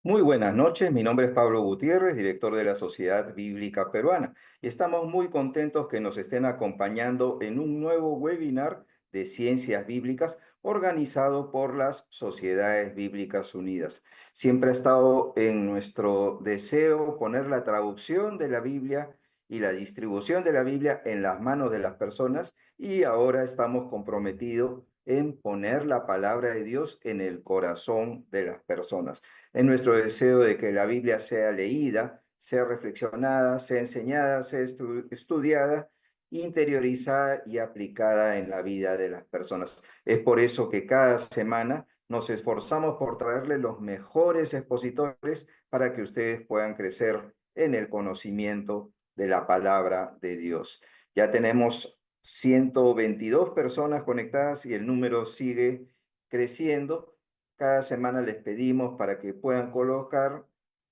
Muy buenas noches, mi nombre es Pablo Gutiérrez, director de la Sociedad Bíblica Peruana, y estamos muy contentos que nos estén acompañando en un nuevo webinar de ciencias bíblicas organizado por las Sociedades Bíblicas Unidas. Siempre ha estado en nuestro deseo poner la traducción de la Biblia y la distribución de la Biblia en las manos de las personas, y ahora estamos comprometidos en poner la palabra de Dios en el corazón de las personas. Es nuestro deseo de que la Biblia sea leída, sea reflexionada, sea enseñada, sea estudiada, interiorizada y aplicada en la vida de las personas. Es por eso que cada semana nos esforzamos por traerle los mejores expositores para que ustedes puedan crecer en el conocimiento de la palabra de Dios. Ya tenemos 122 personas conectadas y el número sigue creciendo. Cada semana les pedimos para que puedan colocar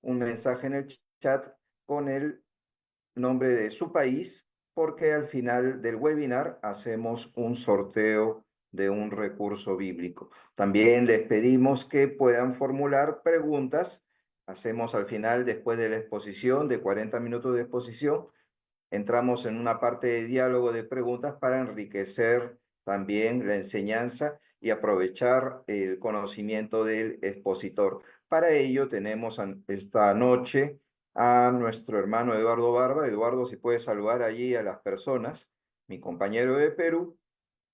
un mensaje en el chat con el nombre de su país, porque al final del webinar hacemos un sorteo de un recurso bíblico. También les pedimos que puedan formular preguntas. Hacemos al final, después de la exposición, de 40 minutos de exposición, entramos en una parte de diálogo de preguntas para enriquecer también la enseñanza y aprovechar el conocimiento del expositor. Para ello tenemos esta noche a nuestro hermano Eduardo Barba. Eduardo, si puede saludar allí a las personas, mi compañero de Perú,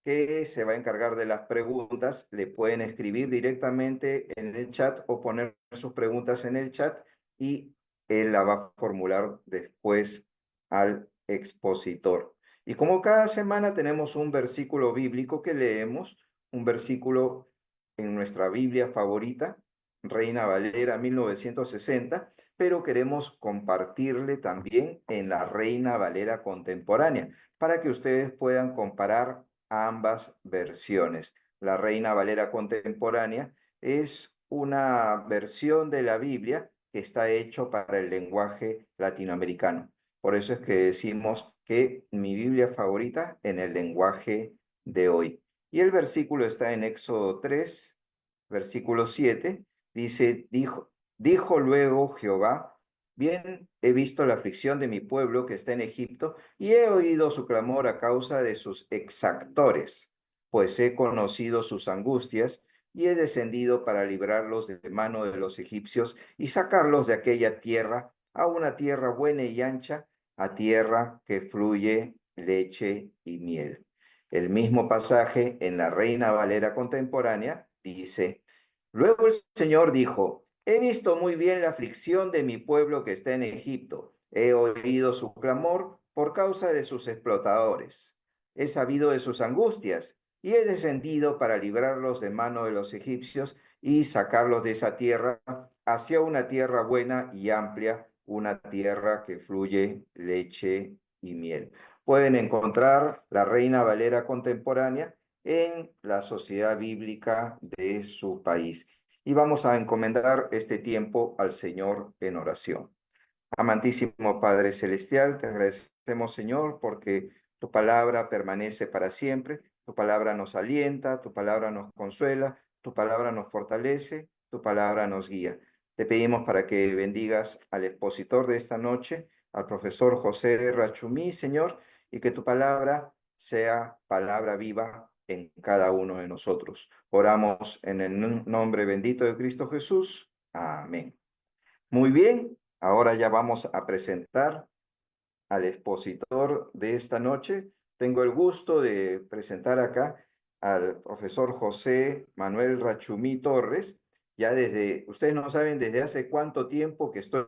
que se va a encargar de las preguntas. Le pueden escribir directamente en el chat o poner sus preguntas en el chat y él la va a formular después al expositor. Y como cada semana tenemos un versículo bíblico que leemos, un versículo en nuestra Biblia favorita, Reina Valera 1960, pero queremos compartirle también en la Reina Valera contemporánea para que ustedes puedan comparar ambas versiones. La Reina Valera contemporánea es una versión de la Biblia que está hecho para el lenguaje latinoamericano. Por eso es que decimos que mi Biblia favorita en el lenguaje de hoy. Y el versículo está en Éxodo 3, versículo 7. Dice, dijo luego Jehová: bien, he visto la aflicción de mi pueblo que está en Egipto, y he oído su clamor a causa de sus exactores, pues he conocido sus angustias, y he descendido para librarlos de mano de los egipcios y sacarlos de aquella tierra a una tierra buena y ancha, a tierra que fluye leche y miel. El mismo pasaje en la Reina Valera contemporánea dice: luego el Señor dijo: he visto muy bien la aflicción de mi pueblo que está en Egipto. He oído su clamor por causa de sus explotadores. He sabido de sus angustias y he descendido para librarlos de mano de los egipcios y sacarlos de esa tierra hacia una tierra buena y amplia, una tierra que fluye leche y miel. Pueden encontrar la Reina Valera contemporánea en la Sociedad Bíblica de su país. Y vamos a encomendar este tiempo al Señor en oración. Amantísimo Padre Celestial, te agradecemos, Señor, porque tu palabra permanece para siempre, tu palabra nos alienta, tu palabra nos consuela, tu palabra nos fortalece, tu palabra nos guía. Te pedimos para que bendigas al expositor de esta noche, al profesor José Rachumí, Señor, y que tu palabra sea palabra viva en cada uno de nosotros. Oramos en el nombre bendito de Cristo Jesús. Amén. Muy bien, ahora ya vamos a presentar al expositor de esta noche. Tengo el gusto de presentar acá al profesor José Manuel Rachumí Torres. Ya desde, ustedes no saben desde hace cuánto tiempo que estoy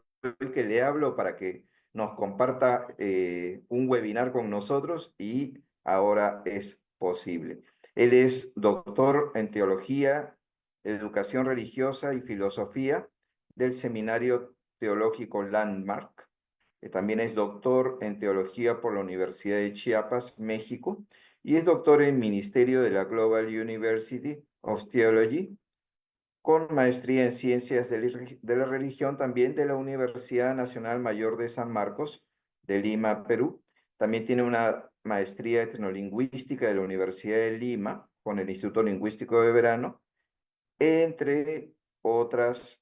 que le hablo para que nos comparta un webinar con nosotros y ahora es posible. Él es doctor en teología, educación religiosa y filosofía del Seminario Teológico Landmark. También es doctor en teología por la Universidad de Chiapas, México, y es doctor en Ministerio de la Global University of Theology, con maestría en ciencias de la religión también de la Universidad Nacional Mayor de San Marcos, de Lima, Perú. También tiene una maestría etnolingüística de la Universidad de Lima, con el Instituto Lingüístico de Verano, entre otras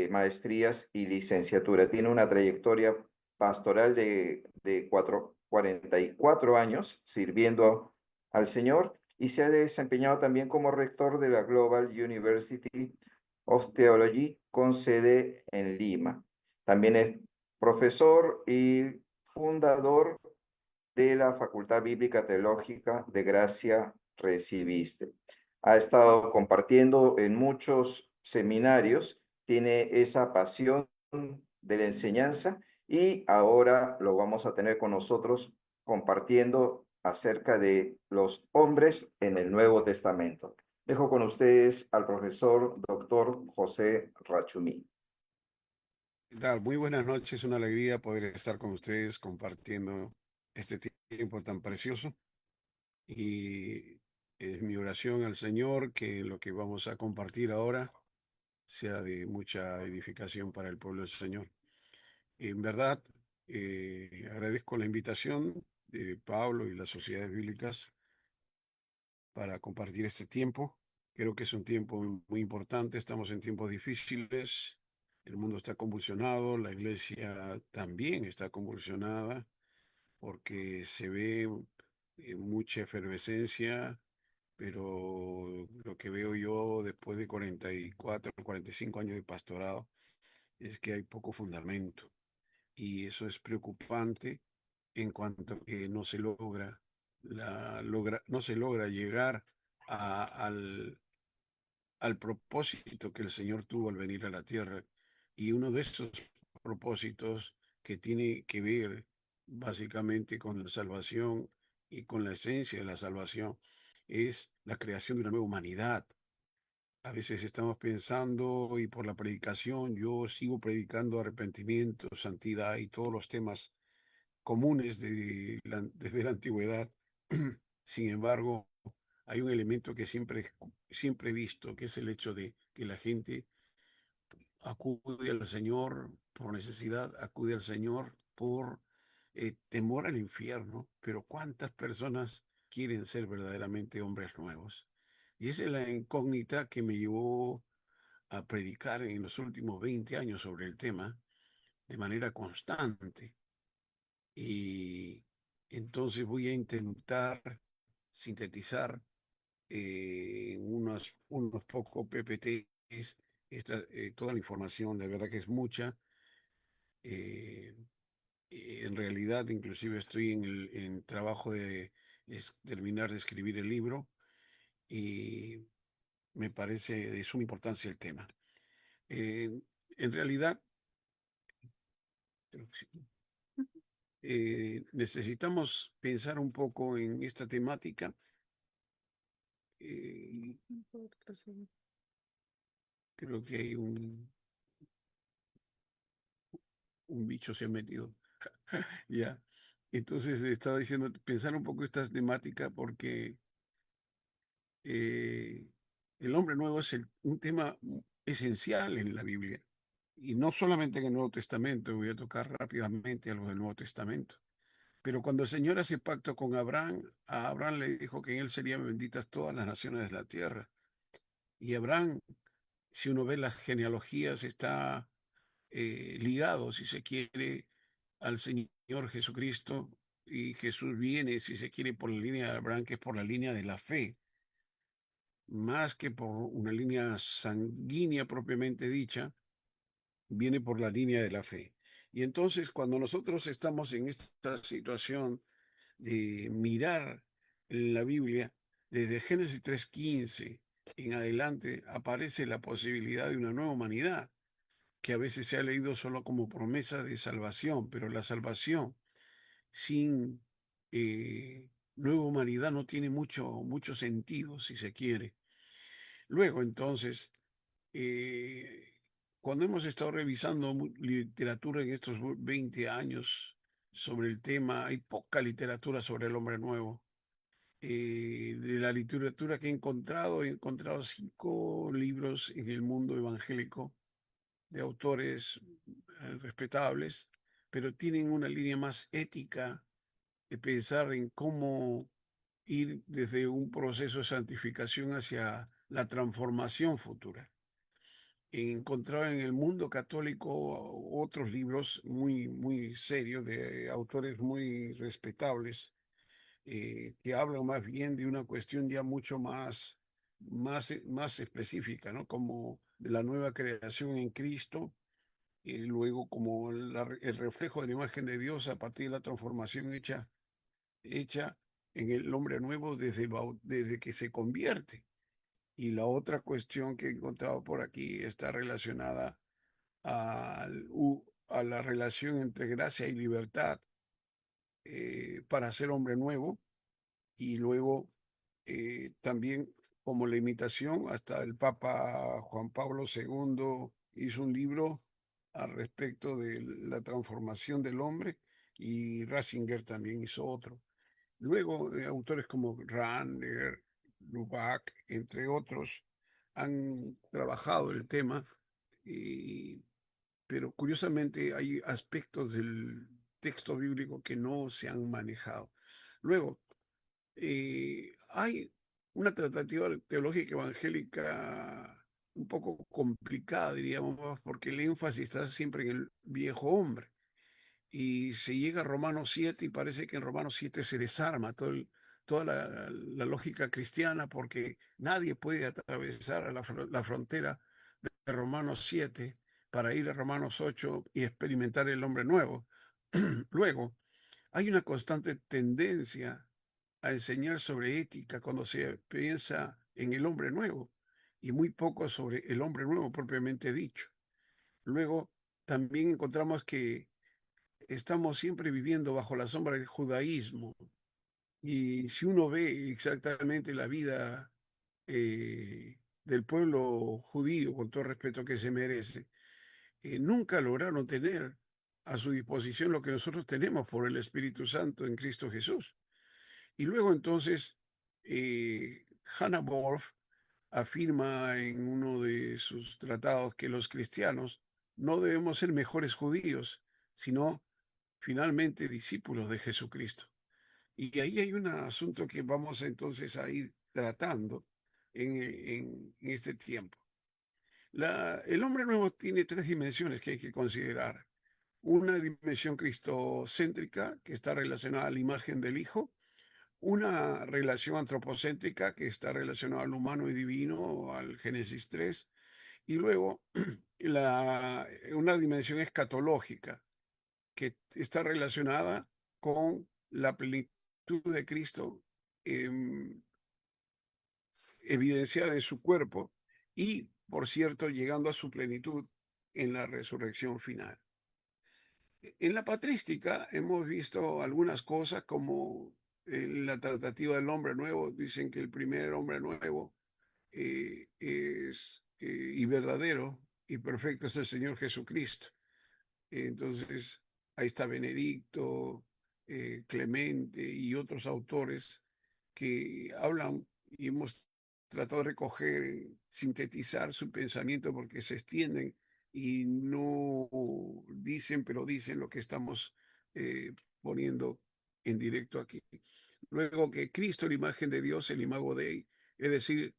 maestrías y licenciatura. Tiene una trayectoria pastoral de 44 años sirviendo al Señor y se ha desempeñado también como rector de la Global University of Theology con sede en Lima. También es profesor y fundador de la Facultad Bíblica Teológica de Gracia Recibiste. Ha estado compartiendo en muchos seminarios, tiene esa pasión de la enseñanza y ahora lo vamos a tener con nosotros compartiendo acerca de los hombres en el Nuevo Testamento. Dejo con ustedes al profesor doctor José Rachumí. ¿Qué tal? Muy buenas noches, una alegría poder estar con ustedes compartiendo este tiempo tan precioso y es mi oración al Señor que lo que vamos a compartir ahora sea de mucha edificación para el pueblo del Señor. En verdad, agradezco la invitación de Pablo y las sociedades bíblicas para compartir este tiempo. Creo que es un tiempo muy importante, estamos en tiempos difíciles, el mundo está convulsionado, la iglesia también está convulsionada porque se ve mucha efervescencia, pero lo que veo yo después de 44, 45 años de pastorado es que hay poco fundamento y eso es preocupante en cuanto a que no se logra, no se logra llegar al propósito que el Señor tuvo al venir a la tierra. Y uno de esos propósitos que tiene que ver básicamente con la salvación y con la esencia de la salvación es la creación de una nueva humanidad. A veces estamos pensando y por la predicación, yo sigo predicando arrepentimiento, santidad y todos los temas comunes desde la antigüedad. Sin embargo, hay un elemento que siempre he visto, que es el hecho de que la gente acude al Señor por necesidad, acude al Señor por temor al infierno, pero ¿cuántas personas quieren ser verdaderamente hombres nuevos? Y esa es la incógnita que me llevó a predicar en los últimos 20 años sobre el tema de manera constante. Y entonces voy a intentar sintetizar unos pocos PPTs, toda la información, de verdad que es mucha. eh, en realidad, inclusive estoy en trabajo de terminar de escribir el libro y me parece de suma importancia el tema. Eh, en realidad, necesitamos pensar un poco en esta temática. eh, Creo que hay un bicho se ha metido. Ya. Entonces estaba diciendo, pensar un poco esta temática porque eh, el hombre nuevo es un tema esencial en la Biblia. Y no solamente en el Nuevo Testamento, voy a tocar rápidamente algo del Nuevo Testamento. Pero cuando el Señor hace pacto con Abraham, a Abraham le dijo que en él serían benditas todas las naciones de la tierra. Y Abraham, si uno ve las genealogías, está ligado, si se quiere, al Señor Jesucristo. Y Jesús viene, si se quiere, por la línea de Abraham, que es por la línea de la fe, más que por una línea sanguínea propiamente dicha, viene por la línea de la fe. Y entonces, cuando nosotros estamos en esta situación de mirar la Biblia, desde Génesis 3:15 en adelante aparece la posibilidad de una nueva humanidad, que a veces se ha leído solo como promesa de salvación, pero la salvación sin nueva humanidad no tiene mucho sentido, si se quiere. Luego, entonces, eh, cuando hemos estado revisando literatura en estos 20 años sobre el tema, hay poca literatura sobre el hombre nuevo. De la literatura que he encontrado 5 libros en el mundo evangélico de autores respetables, pero tienen una línea más ética de pensar en cómo ir desde un proceso de santificación hacia la transformación futura. he encontrado en el mundo católico otros libros muy, muy serios de autores muy respetables que hablan más bien de una cuestión ya mucho más específica, ¿no? Como de la nueva creación en Cristo, y luego como el reflejo de la imagen de Dios a partir de la transformación hecha en el hombre nuevo desde que se convierte. Y la otra cuestión que he encontrado por aquí está relacionada a la relación entre gracia y libertad para ser hombre nuevo y luego también como la imitación, hasta el Papa Juan Pablo II hizo un libro al respecto de la transformación del hombre y Ratzinger también hizo otro. Luego, autores como Rahner, Lubac, entre otros, han trabajado el tema, y- pero curiosamente hay aspectos del texto bíblico que no se han manejado. Luego, hay una tratativa teológica evangélica un poco complicada, diríamos, porque el énfasis está siempre en el viejo hombre. Y se llega a Romanos 7 y parece que en Romanos 7 se desarma toda la lógica cristiana porque nadie puede atravesar a la frontera de Romanos 7 para ir a Romanos 8 y experimentar el hombre nuevo. Luego, hay una constante tendencia a enseñar sobre ética cuando se piensa en el hombre nuevo y muy poco sobre el hombre nuevo propiamente dicho. Luego, también encontramos que estamos siempre viviendo bajo la sombra del judaísmo y si uno ve exactamente la vida del pueblo judío, con todo el respeto que se merece, nunca lograron tener a su disposición lo que nosotros tenemos por el Espíritu Santo en Cristo Jesús. Y luego entonces, Hannah Borf afirma en uno de sus tratados que los cristianos no debemos ser mejores judíos, sino finalmente discípulos de Jesucristo. Y ahí hay un asunto que vamos entonces a ir tratando en este tiempo. El hombre nuevo tiene tres dimensiones que hay que considerar. Una dimensión cristocéntrica que está relacionada a la imagen del Hijo, una relación antropocéntrica que está relacionada al humano y divino, al Génesis 3, y luego una dimensión escatológica que está relacionada con la plenitud de Cristo em, evidenciada en su cuerpo y, por cierto, llegando a su plenitud en la resurrección final. En la patrística hemos visto algunas cosas como en la tratativa del hombre nuevo, dicen que el primer hombre nuevo es y verdadero y perfecto es el Señor Jesucristo. Entonces, ahí está Benedicto, Clemente y otros autores que hablan y hemos tratado de recoger, sintetizar su pensamiento porque se extienden y no dicen, pero dicen lo que estamos poniendo en directo aquí. Luego que Cristo, la imagen de Dios, el imago Dei, es decir,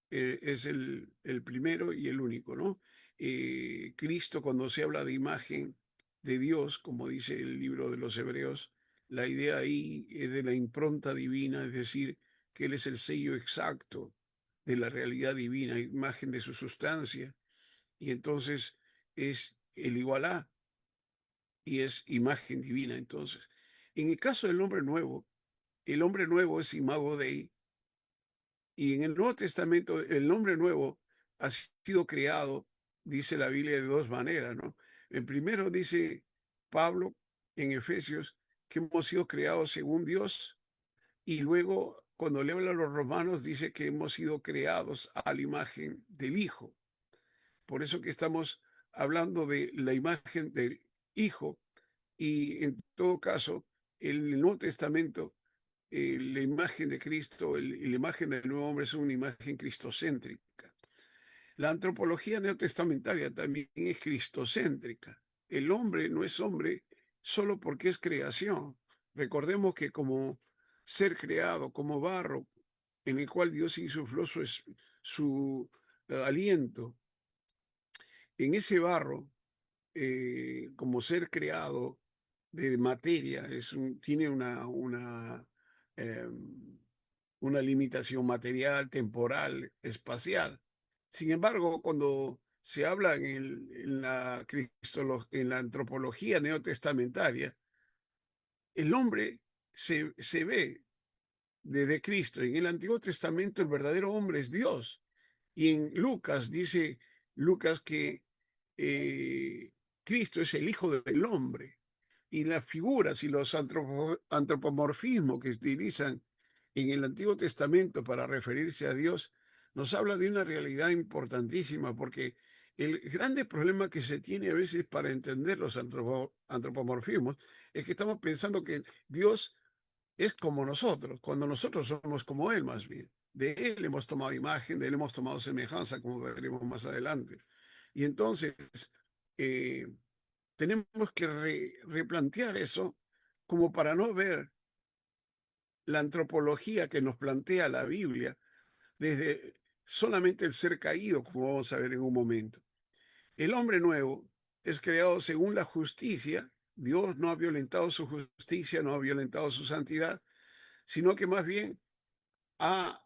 es el primero y el único, ¿no? Cristo, cuando se habla de imagen de Dios, como dice el libro de los Hebreos, la idea ahí es de la impronta divina, es decir, que Él es el sello exacto de la realidad divina, imagen de su sustancia, y entonces es el igual a y es imagen divina. Entonces, en el caso del hombre nuevo, el hombre nuevo es imago Dei, y en el Nuevo Testamento, el hombre nuevo ha sido creado, dice la Biblia, de dos maneras, ¿no? El primero dice Pablo en Efesios que hemos sido creados según Dios, y luego cuando le habla a los romanos dice que hemos sido creados a la imagen del Hijo. Por eso que estamos hablando de la imagen del Hijo, y en todo caso, el Nuevo Testamento la imagen de Cristo, la imagen del nuevo hombre es una imagen cristocéntrica. La antropología neotestamentaria también es cristocéntrica. El hombre no es hombre solo porque es creación. Recordemos que como ser creado, como barro, en el cual Dios insufló su aliento en ese barro, como ser creado de materia, tiene em, una limitación material, temporal, espacial. Sin embargo, cuando se habla en la antropología neotestamentaria, el hombre se ve desde Cristo. En el Antiguo Testamento el verdadero hombre es Dios. Y en Lucas dice Lucas que Cristo es el Hijo del Hombre. Y las figuras y los antropomorfismos que utilizan en el Antiguo Testamento para referirse a Dios nos habla de una realidad importantísima, porque el grande problema que se tiene a veces para entender los antropomorfismos es que estamos pensando que Dios es como nosotros, cuando nosotros somos como Él más bien. De Él hemos tomado imagen, de Él hemos tomado semejanza, como veremos más adelante. Y entonces eh, tenemos que replantear eso como para no ver la antropología que nos plantea la Biblia desde solamente el ser caído, como vamos a ver en un momento. El hombre nuevo es creado según la justicia. Dios no ha violentado su justicia, no ha violentado su santidad, sino que más bien ha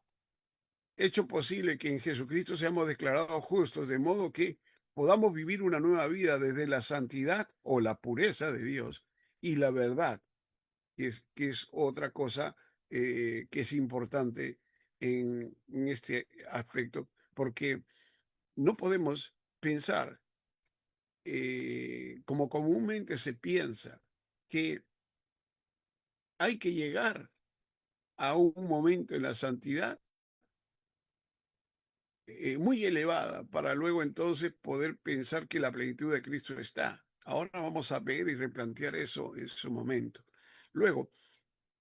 hecho posible que en Jesucristo seamos declarados justos, de modo que podamos vivir una nueva vida desde la santidad o la pureza de Dios y la verdad, que es otra cosa que es importante en este aspecto, porque no podemos pensar como comúnmente se piensa, que hay que llegar a un momento en la santidad muy elevada para luego entonces poder pensar que la plenitud de Cristo está. Ahora vamos a ver y replantear eso en su momento. Luego,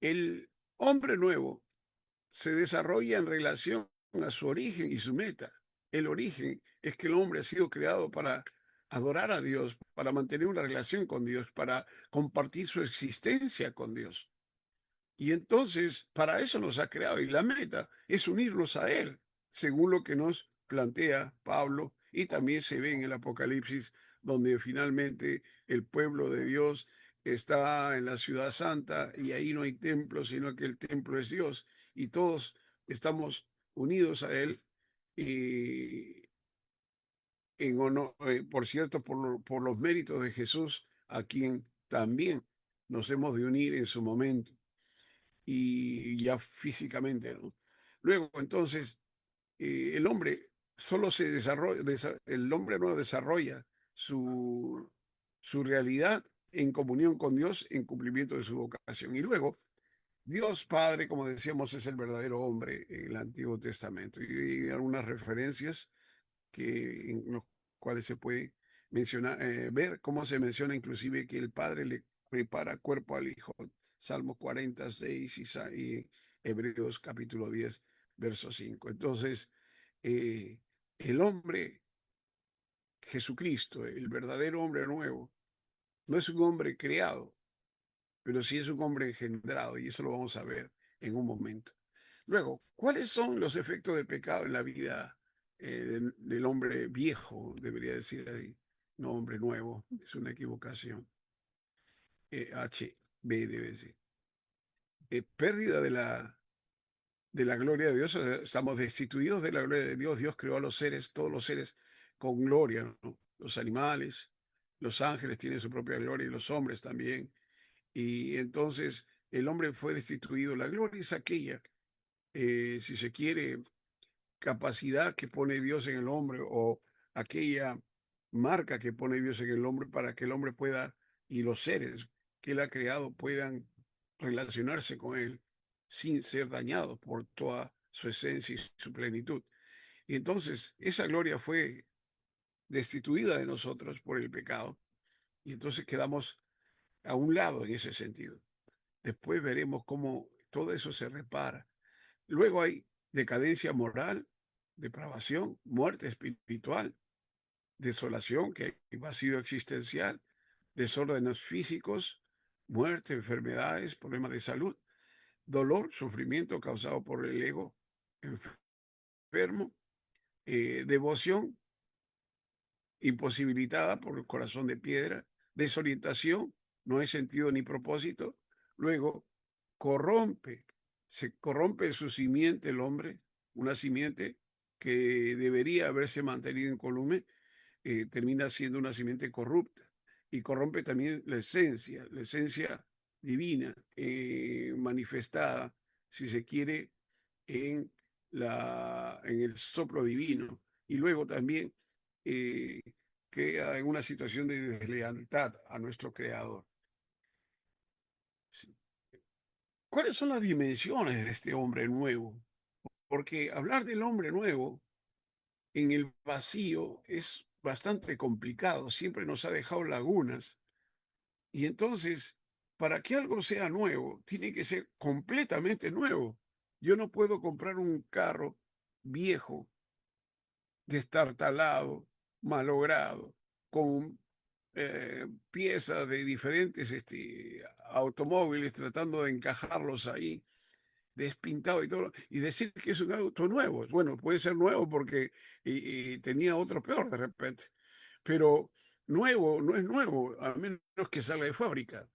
el hombre nuevo se desarrolla en relación a su origen y su meta. El origen es que el hombre ha sido creado para adorar a Dios, para mantener una relación con Dios, para compartir su existencia con Dios. Y entonces, para eso nos ha creado. Y la meta es unirnos a Él, según lo que nos plantea Pablo. Y también se ve en el Apocalipsis, donde finalmente el pueblo de Dios está en la ciudad santa y ahí no hay templo, sino que el templo es Dios. Y todos estamos unidos a Él. Y en honor, por cierto, por los méritos de Jesús, a quien también nos hemos de unir en su momento y ya físicamente, ¿no? Luego, entonces, el hombre solo se desarrolla, el hombre no desarrolla su realidad en comunión con Dios, en cumplimiento de su vocación. Y luego, Dios Padre, como decíamos, es el verdadero hombre en el Antiguo Testamento. Y algunas referencias en los cuales se puede mencionar, ver cómo se menciona inclusive que el Padre le prepara cuerpo al Hijo. Salmo 46 y Hebreos capítulo 10, verso 5. Entonces, eh, el hombre, Jesucristo, el verdadero hombre nuevo, no es un hombre creado, pero sí es un hombre engendrado, y eso lo vamos a ver en un momento. Luego, ¿cuáles son los efectos del pecado en la vida del hombre viejo? Debería decir ahí, no hombre nuevo, es una equivocación. HB debe decir. Pérdida de la gloria de Dios, estamos destituidos de la gloria de Dios. Dios creó a los seres, todos los seres con gloria, ¿no? Los animales, los ángeles tienen su propia gloria y los hombres también. Y entonces el hombre fue destituido. La gloria es aquella, si se quiere, capacidad que pone Dios en el hombre o aquella marca que pone Dios en el hombre para que el hombre pueda y los seres que él ha creado puedan relacionarse con él sin ser dañados por toda su esencia y su plenitud. Y entonces esa gloria fue destituida de nosotros por el pecado y entonces quedamos a un lado en ese sentido. Después veremos cómo todo eso se repara. Luego hay decadencia moral, depravación, muerte espiritual, desolación, que vacío existencial, desórdenes físicos, muerte, enfermedades, problemas de salud, dolor, sufrimiento causado por el ego enfermo, devoción imposibilitada por el corazón de piedra, desorientación, no hay sentido ni propósito. Luego, corrompe, se corrompe su simiente el hombre, una simiente que debería haberse mantenido incolume, termina siendo una simiente corrupta y corrompe también la esencia divina, manifestada, si se quiere, en, en el soplo divino. Y luego también eh, queda en una situación de deslealtad a nuestro Creador. Sí. ¿Cuáles son las dimensiones de este hombre nuevo? Porque hablar del hombre nuevo en el vacío es bastante complicado, siempre nos ha dejado lagunas. Y entonces, para que algo sea nuevo, tiene que ser completamente nuevo. Yo no puedo comprar un carro viejo, destartalado, malogrado, con piezas de diferentes automóviles tratando de encajarlos ahí, despintado y todo, y decir que es un auto nuevo. Bueno, puede ser nuevo porque y tenía otro peor de repente, pero nuevo no es nuevo, a menos que salga de fábrica.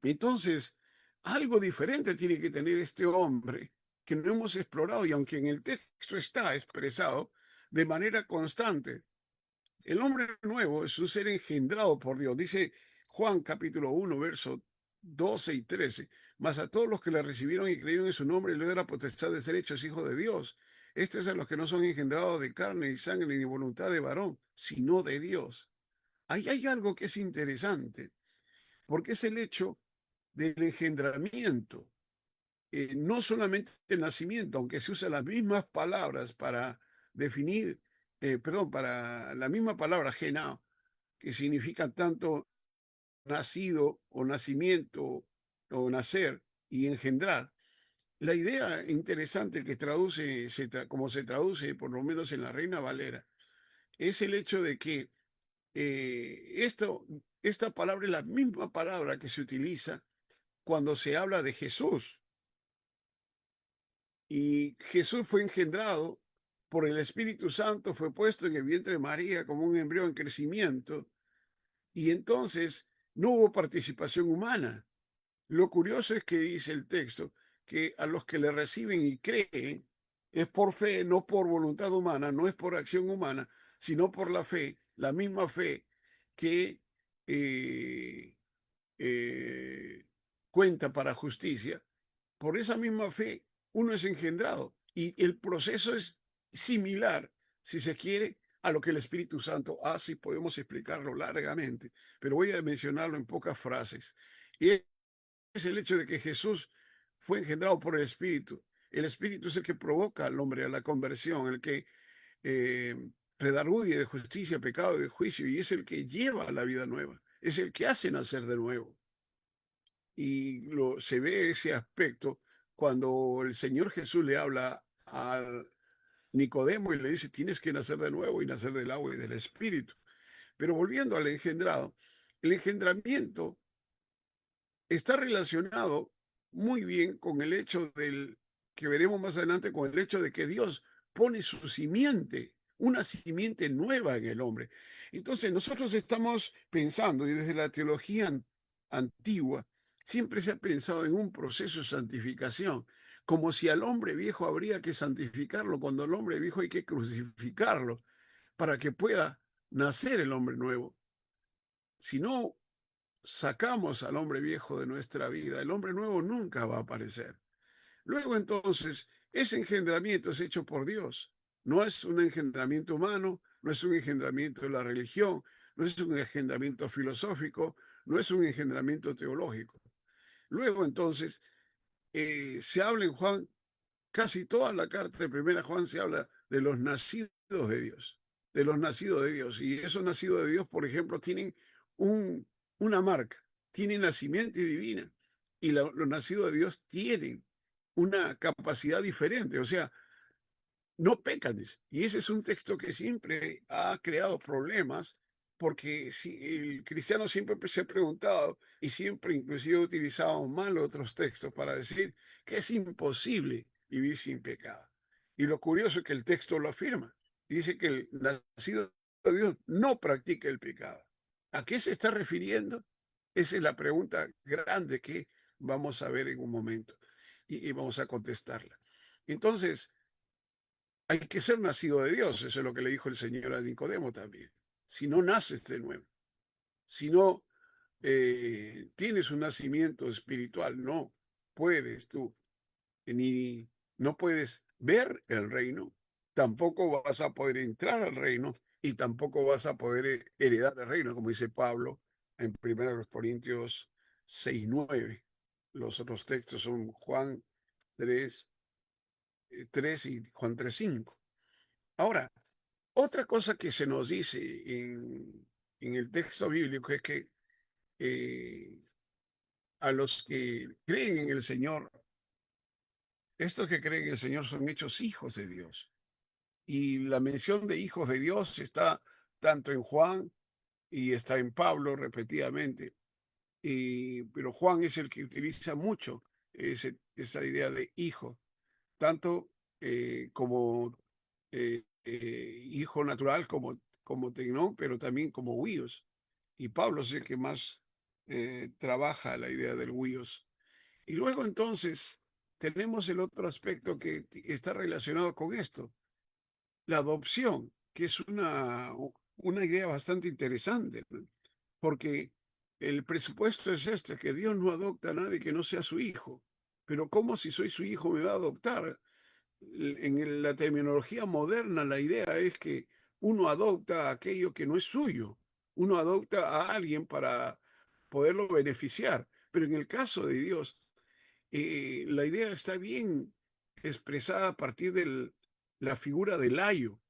Entonces, algo diferente tiene que tener este hombre que no hemos explorado y aunque en el texto está expresado de manera constante. El hombre nuevo es un ser engendrado por Dios. Dice Juan capítulo 1, versos 12 y 13. Mas a todos los que le recibieron y creyeron en su nombre le dio la potestad de ser hechos hijos de Dios. Estos son los que no son engendrados de carne y sangre ni voluntad de varón, sino de Dios. Ahí hay algo que es interesante, porque es el hecho del engendramiento. No solamente el nacimiento, aunque se usan las mismas palabras para definir, perdón, para la misma palabra gena, que significa tanto nacido o nacimiento o nacer y engendrar. La idea interesante que traduce, como se traduce por lo menos en la Reina Valera, es el hecho de que esta palabra es la misma palabra que se utiliza cuando se habla de Jesús. Y Jesús fue engendrado por el Espíritu Santo, fue puesto en el vientre de María como un embrión en crecimiento, y entonces no hubo participación humana. Lo curioso es que dice el texto que a los que le reciben y creen es por fe, no por voluntad humana, no es por acción humana, sino por la fe, la misma fe que eh, eh, cuenta para justicia. Por esa misma fe uno es engendrado y el proceso es similar, si se quiere, a lo que el Espíritu Santo hace y podemos explicarlo largamente, pero voy a mencionarlo en pocas frases. Y es el hecho de que Jesús fue engendrado por el Espíritu. El Espíritu es el que provoca al hombre a la conversión, el que eh, redarguye de justicia, pecado y de juicio, y es el que lleva a la vida nueva, es el que hace nacer de nuevo. Y se ve ese aspecto cuando el Señor Jesús le habla al Nicodemo y le dice, tienes que nacer de nuevo y nacer del agua y del Espíritu. Pero volviendo al engendrado, el engendramiento está relacionado muy bien con el hecho del que veremos más adelante, con el hecho de que Dios pone su simiente, una simiente nueva en el hombre. Entonces nosotros estamos pensando, y desde la teología antigua, siempre se ha pensado en un proceso de santificación, como si al hombre viejo habría que santificarlo, cuando al hombre viejo hay que crucificarlo para que pueda nacer el hombre nuevo. Si no sacamos al hombre viejo de nuestra vida, el hombre nuevo nunca va a aparecer. Luego entonces, ese engendramiento es hecho por Dios. No es un engendramiento humano, no es un engendramiento de la religión, no es un engendramiento filosófico, no es un engendramiento teológico. Luego entonces, se habla en Juan, casi toda la carta de Primera Juan se habla de los nacidos de Dios, de los nacidos de Dios. Y esos nacidos de Dios, por ejemplo, tienen un, una marca, tienen la simiente divina. Y los nacidos de Dios tienen una capacidad diferente, o sea, no pecan. Y ese es un texto que siempre ha creado problemas, porque si, el cristiano siempre se ha preguntado y siempre inclusive ha utilizado mal otros textos para decir que es imposible vivir sin pecado. Y lo curioso es que el texto lo afirma. Dice que el nacido de Dios no practica el pecado. ¿A qué se está refiriendo? Esa es la pregunta grande que vamos a ver en un momento y vamos a contestarla. Entonces, hay que ser nacido de Dios, eso es lo que le dijo el Señor a Nicodemo también. Si no naces de nuevo, si no tienes un nacimiento espiritual, no puedes tú, ni no puedes ver el reino, tampoco vas a poder entrar al reino y tampoco vas a poder heredar el reino, como dice Pablo en 1 Corintios 6:9. Los otros textos son Juan 3, 3 y Juan 3:5. Ahora, otra cosa que se nos dice en el texto bíblico es que eh, a los que creen en el Señor, estos que creen en el Señor son hechos hijos de Dios. Y la mención de hijos de Dios está tanto en Juan y está en Pablo repetidamente. Pero Juan es el que utiliza mucho esa idea de hijo, tanto como hijo natural, como tecnón, pero también como huios. Y Pablo es el que más trabaja la idea del huios. Y luego entonces tenemos el otro aspecto que está relacionado con esto, la adopción, que es una idea bastante interesante, ¿no? Porque el presupuesto es este, que Dios no adopta a nadie que no sea su hijo. Pero ¿cómo si soy su hijo me va a adoptar? En la terminología moderna, la idea es que uno adopta aquello que no es suyo. Uno adopta a alguien para poderlo beneficiar. Pero en el caso de Dios, la idea está bien expresada a partir de la figura del ayo,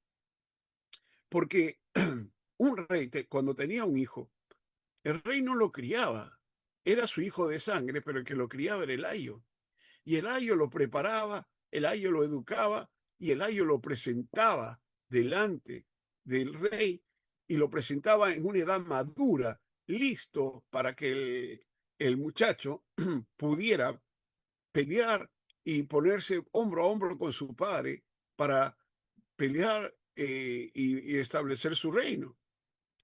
porque un rey, cuando tenía un hijo, el rey no lo criaba, era su hijo de sangre, pero el que lo criaba era el ayo. Y el ayo lo preparaba, el ayo lo educaba y el ayo lo presentaba delante del rey y lo presentaba en una edad madura, listo para que el muchacho pudiera pelear y ponerse hombro a hombro con su padre para pelear y establecer su reino.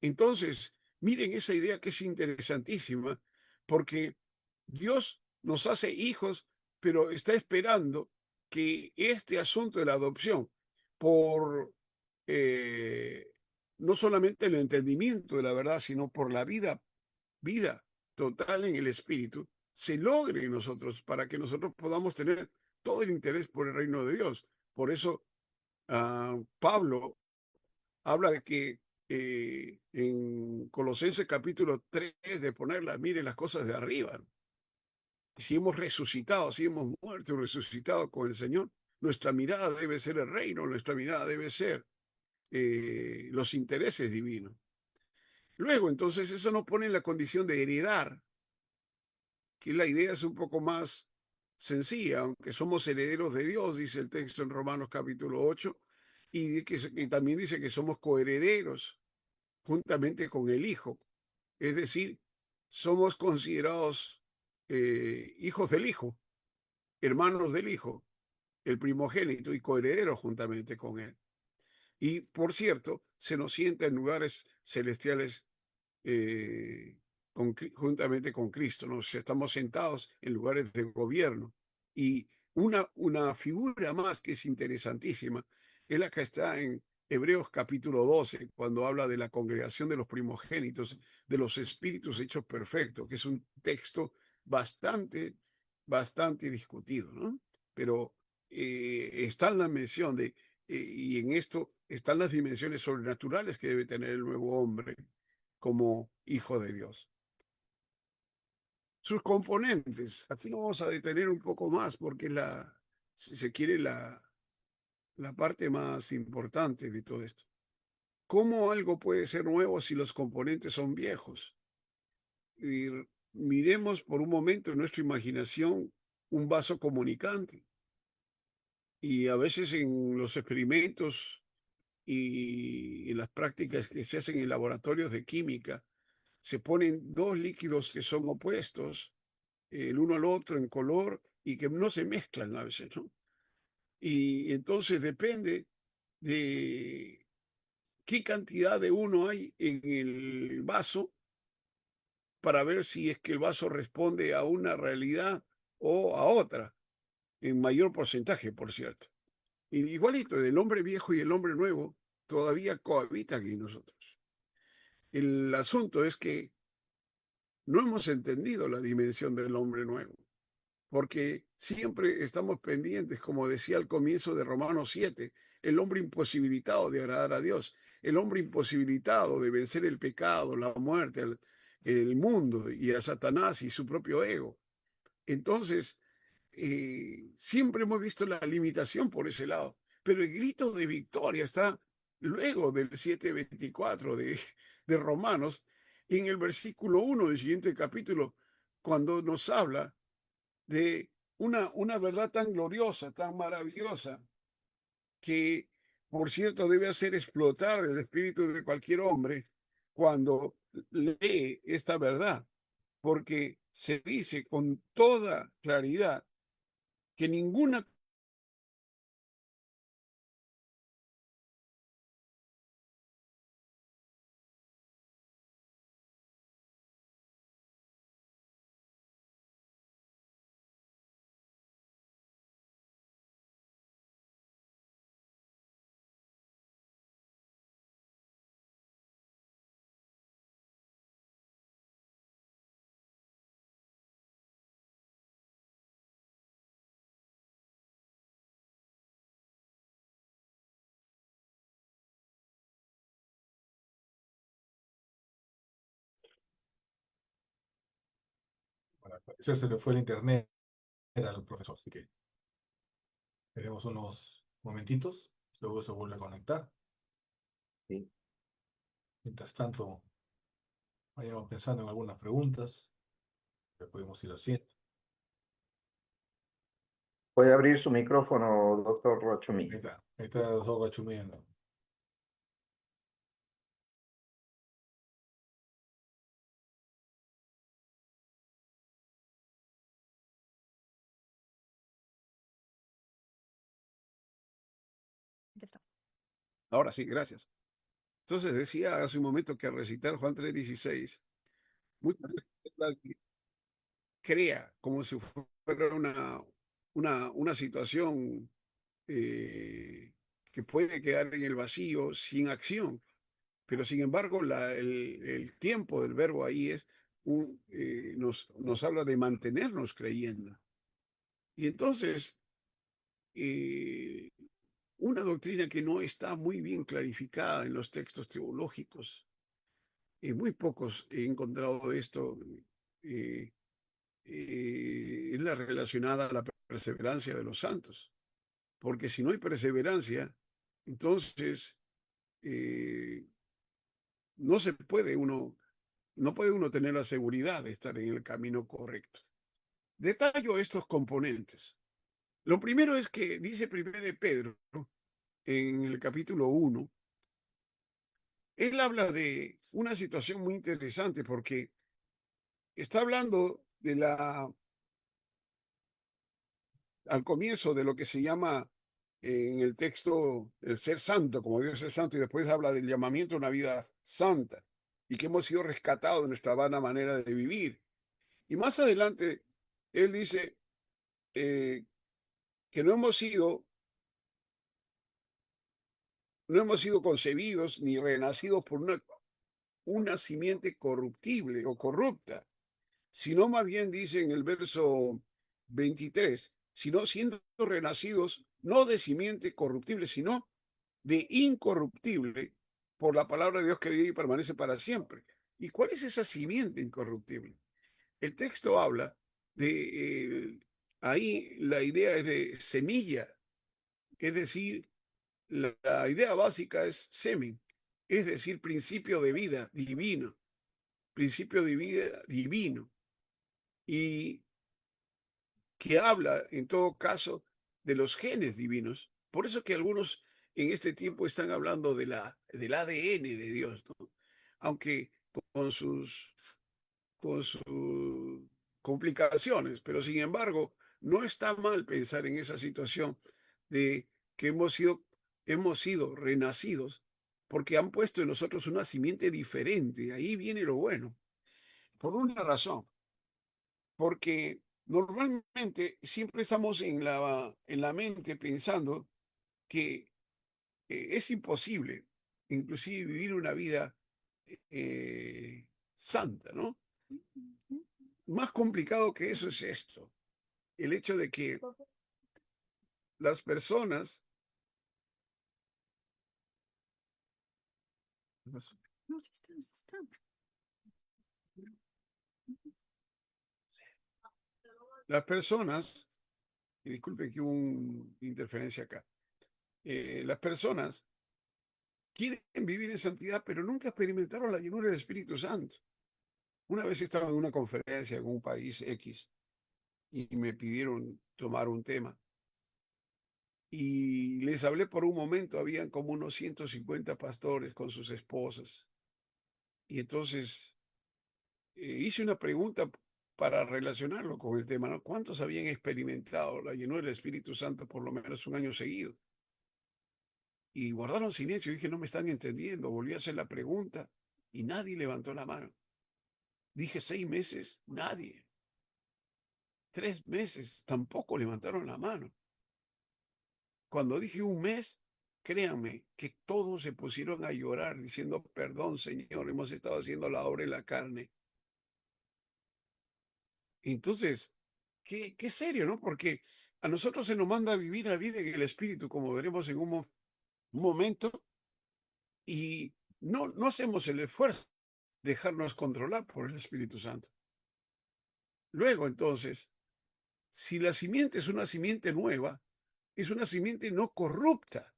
Entonces, miren esa idea que es interesantísima, porque Dios nos hace hijos, pero está esperando que este asunto de la adopción, por no solamente el entendimiento de la verdad, sino por la vida total en el espíritu, se logre en nosotros para que nosotros podamos tener todo el interés por el reino de Dios. Por eso Pablo habla de que en Colosenses capítulo 3 de ponerla, miren las cosas de arriba. Si hemos resucitado, si hemos muerto y resucitado con el Señor, nuestra mirada debe ser el reino, nuestra mirada debe ser los intereses divinos. Luego, entonces, eso nos pone en la condición de heredar, que la idea es un poco más sencilla, aunque somos herederos de Dios, dice el texto en Romanos capítulo 8, y también dice que somos coherederos juntamente con el Hijo. Es decir, somos considerados hijos del Hijo, hermanos del Hijo, el primogénito y coherederos juntamente con él. Y por cierto, se nos sienta en lugares celestiales eh, juntamente con Cristo, ¿no? O sea, estamos sentados en lugares de gobierno. Y una figura más que es interesantísima es la que está en Hebreos capítulo 12, cuando habla de la congregación de los primogénitos, de los espíritus hechos perfectos, que es un texto bastante discutido, ¿no? Pero está en la mención y en esto están las dimensiones sobrenaturales que debe tener el nuevo hombre como hijo de Dios. Sus componentes, aquí nos vamos a detener un poco más porque si se quiere, la parte más importante de todo esto. ¿Cómo algo puede ser nuevo si los componentes son viejos? Y miremos por un momento en nuestra imaginación un vaso comunicante. Y a veces en los experimentos y en las prácticas que se hacen en laboratorios de química, se ponen dos líquidos que son opuestos el uno al otro en color y que no se mezclan a veces, ¿no? Y entonces depende de qué cantidad de uno hay en el vaso para ver si es que el vaso responde a una realidad o a otra, en mayor porcentaje, por cierto. Igualito, el hombre viejo y el hombre nuevo todavía cohabitan en nosotros. El asunto es que no hemos entendido la dimensión del hombre nuevo, porque siempre estamos pendientes, como decía al comienzo de Romanos 7, el hombre imposibilitado de agradar a Dios, el hombre imposibilitado de vencer el pecado, la muerte, el mundo y a Satanás y su propio ego. Entonces, siempre hemos visto la limitación por ese lado, pero el grito de victoria está luego del 7:24 de Romanos, en el versículo 1 del siguiente capítulo, cuando nos habla de una verdad tan gloriosa, tan maravillosa, que por cierto debe hacer explotar el espíritu de cualquier hombre cuando lee esta verdad, porque se dice con toda claridad que ninguna Bueno, al parecer se le fue el internet al profesor, así que esperemos unos momentitos, luego se vuelve a conectar. Sí. Mientras tanto, vayamos pensando en algunas preguntas que podemos ir haciendo. Puede abrir su micrófono, doctor Rochumí. Ahí está Soga Chumiendo. Ahora sí, gracias. Entonces decía hace un momento que al recitar Juan 3:16, muchas veces la crea como si fuera una situación que puede quedar en el vacío sin acción, pero sin embargo el tiempo del verbo ahí es nos habla de mantenernos creyendo. Y entonces, eh, una doctrina que no está muy bien clarificada en los textos teológicos, muy pocos he encontrado esto, eh, es la relacionada a la perseverancia de los santos, porque si no hay perseverancia, entonces eh, no se puede uno, no puede uno tener la seguridad de estar en el camino correcto. Detallo estos componentes. Lo primero es que dice primero de Pedro, en el capítulo 1, él habla de una situación muy interesante porque está hablando de al comienzo de lo que se llama en el texto el ser santo, como Dios es santo, y después habla del llamamiento a una vida santa y que hemos sido rescatados de nuestra vana manera de vivir. Y más adelante, él dice que no hemos sido concebidos ni renacidos por una simiente corruptible o corrupta, sino más bien dice en el verso 23, sino siendo renacidos no de simiente corruptible, sino de incorruptible por la palabra de Dios que vive y permanece para siempre. ¿Y cuál es esa simiente incorruptible? El texto habla ahí la idea es de semilla, es decir, la idea básica es semen, es decir, principio de vida divino, principio de vida divino, y que habla en todo caso de los genes divinos. Por eso que algunos en este tiempo están hablando del ADN de Dios, ¿no? Aunque con sus complicaciones, pero sin embargo, no está mal pensar en esa situación de que hemos sido renacidos porque han puesto en nosotros una simiente diferente. Ahí viene lo bueno. Por una razón, porque normalmente siempre estamos en la mente pensando que es imposible, inclusive vivir una vida santa, ¿no? Más complicado que eso es esto, el hecho de que las personas, las personas, y disculpe que hubo una interferencia acá, las personas quieren vivir en santidad, pero nunca experimentaron la llenura del Espíritu Santo. Una vez estaba en una conferencia en un país X y me pidieron tomar un tema. Y les hablé por un momento, habían como unos 150 pastores con sus esposas. Y entonces hice una pregunta para relacionarlo con el tema, ¿no? ¿Cuántos habían experimentado la llenura del Espíritu Santo por lo menos un año seguido? Y guardaron silencio. Dije, no me están entendiendo. Volví a hacer la pregunta y nadie levantó la mano. Dije, 6 meses, nadie. 3 meses, tampoco levantaron la mano. Cuando dije un mes, créanme que todos se pusieron a llorar diciendo, perdón, Señor, hemos estado haciendo la obra en la carne. Entonces, qué serio, ¿no? Porque a nosotros se nos manda a vivir la vida en el Espíritu, como veremos en un momento, y no hacemos el esfuerzo de dejarnos controlar por el Espíritu Santo. Luego, entonces, si la simiente es una simiente nueva, es una simiente no corrupta.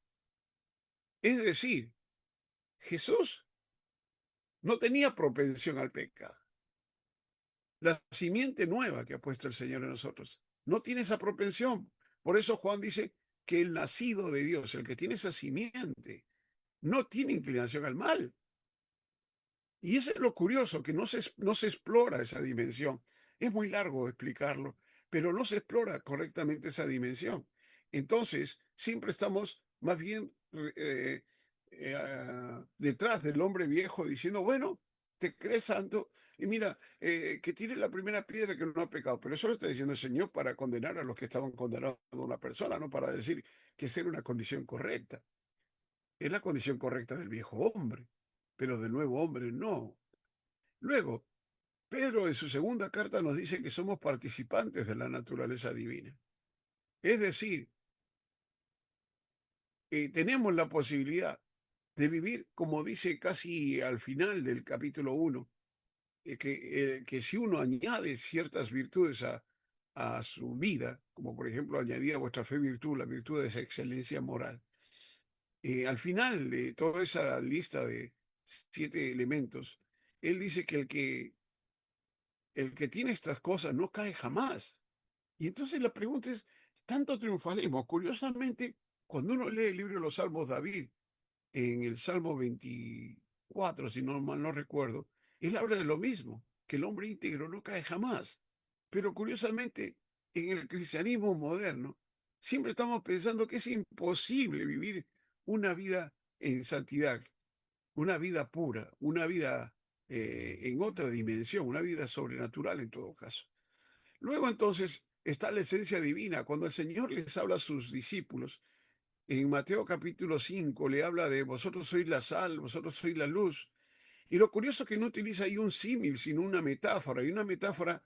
Es decir, Jesús no tenía propensión al pecado. La simiente nueva que ha puesto el Señor en nosotros no tiene esa propensión. Por eso Juan dice que el nacido de Dios, el que tiene esa simiente, no tiene inclinación al mal. Y eso es lo curioso, que no se explora esa dimensión. Es muy largo explicarlo, pero no se explora correctamente esa dimensión. Entonces, siempre estamos más bien detrás del hombre viejo diciendo, bueno, te crees santo y mira, que tire la primera piedra que no ha pecado. Pero eso lo está diciendo el Señor para condenar a los que estaban condenando a una persona, no para decir que esa era una condición correcta. Es la condición correcta del viejo hombre, pero del nuevo hombre no. Luego, Pedro en su segunda carta nos dice que somos participantes de la naturaleza divina. Es decir, tenemos la posibilidad de vivir, como dice casi al final del capítulo 1, que si uno añade ciertas virtudes a su vida, como por ejemplo añadía vuestra fe virtud, la virtud es excelencia moral, al final de toda esa lista de 7 elementos, él dice que el que tiene estas cosas no cae jamás. Y entonces la pregunta es, ¿tanto triunfaremos? Curiosamente, cuando uno lee el libro de los Salmos, David, en el Salmo 24, si no mal no recuerdo, él habla de lo mismo, que el hombre íntegro no cae jamás. Pero curiosamente, en el cristianismo moderno, siempre estamos pensando que es imposible vivir una vida en santidad, una vida pura, una vida en otra dimensión, una vida sobrenatural en todo caso. Luego entonces está la esencia divina. Cuando el Señor les habla a sus discípulos, en Mateo capítulo 5 le habla de vosotros sois la sal, vosotros sois la luz. Y lo curioso es que no utiliza ahí un símil, sino una metáfora. Y una metáfora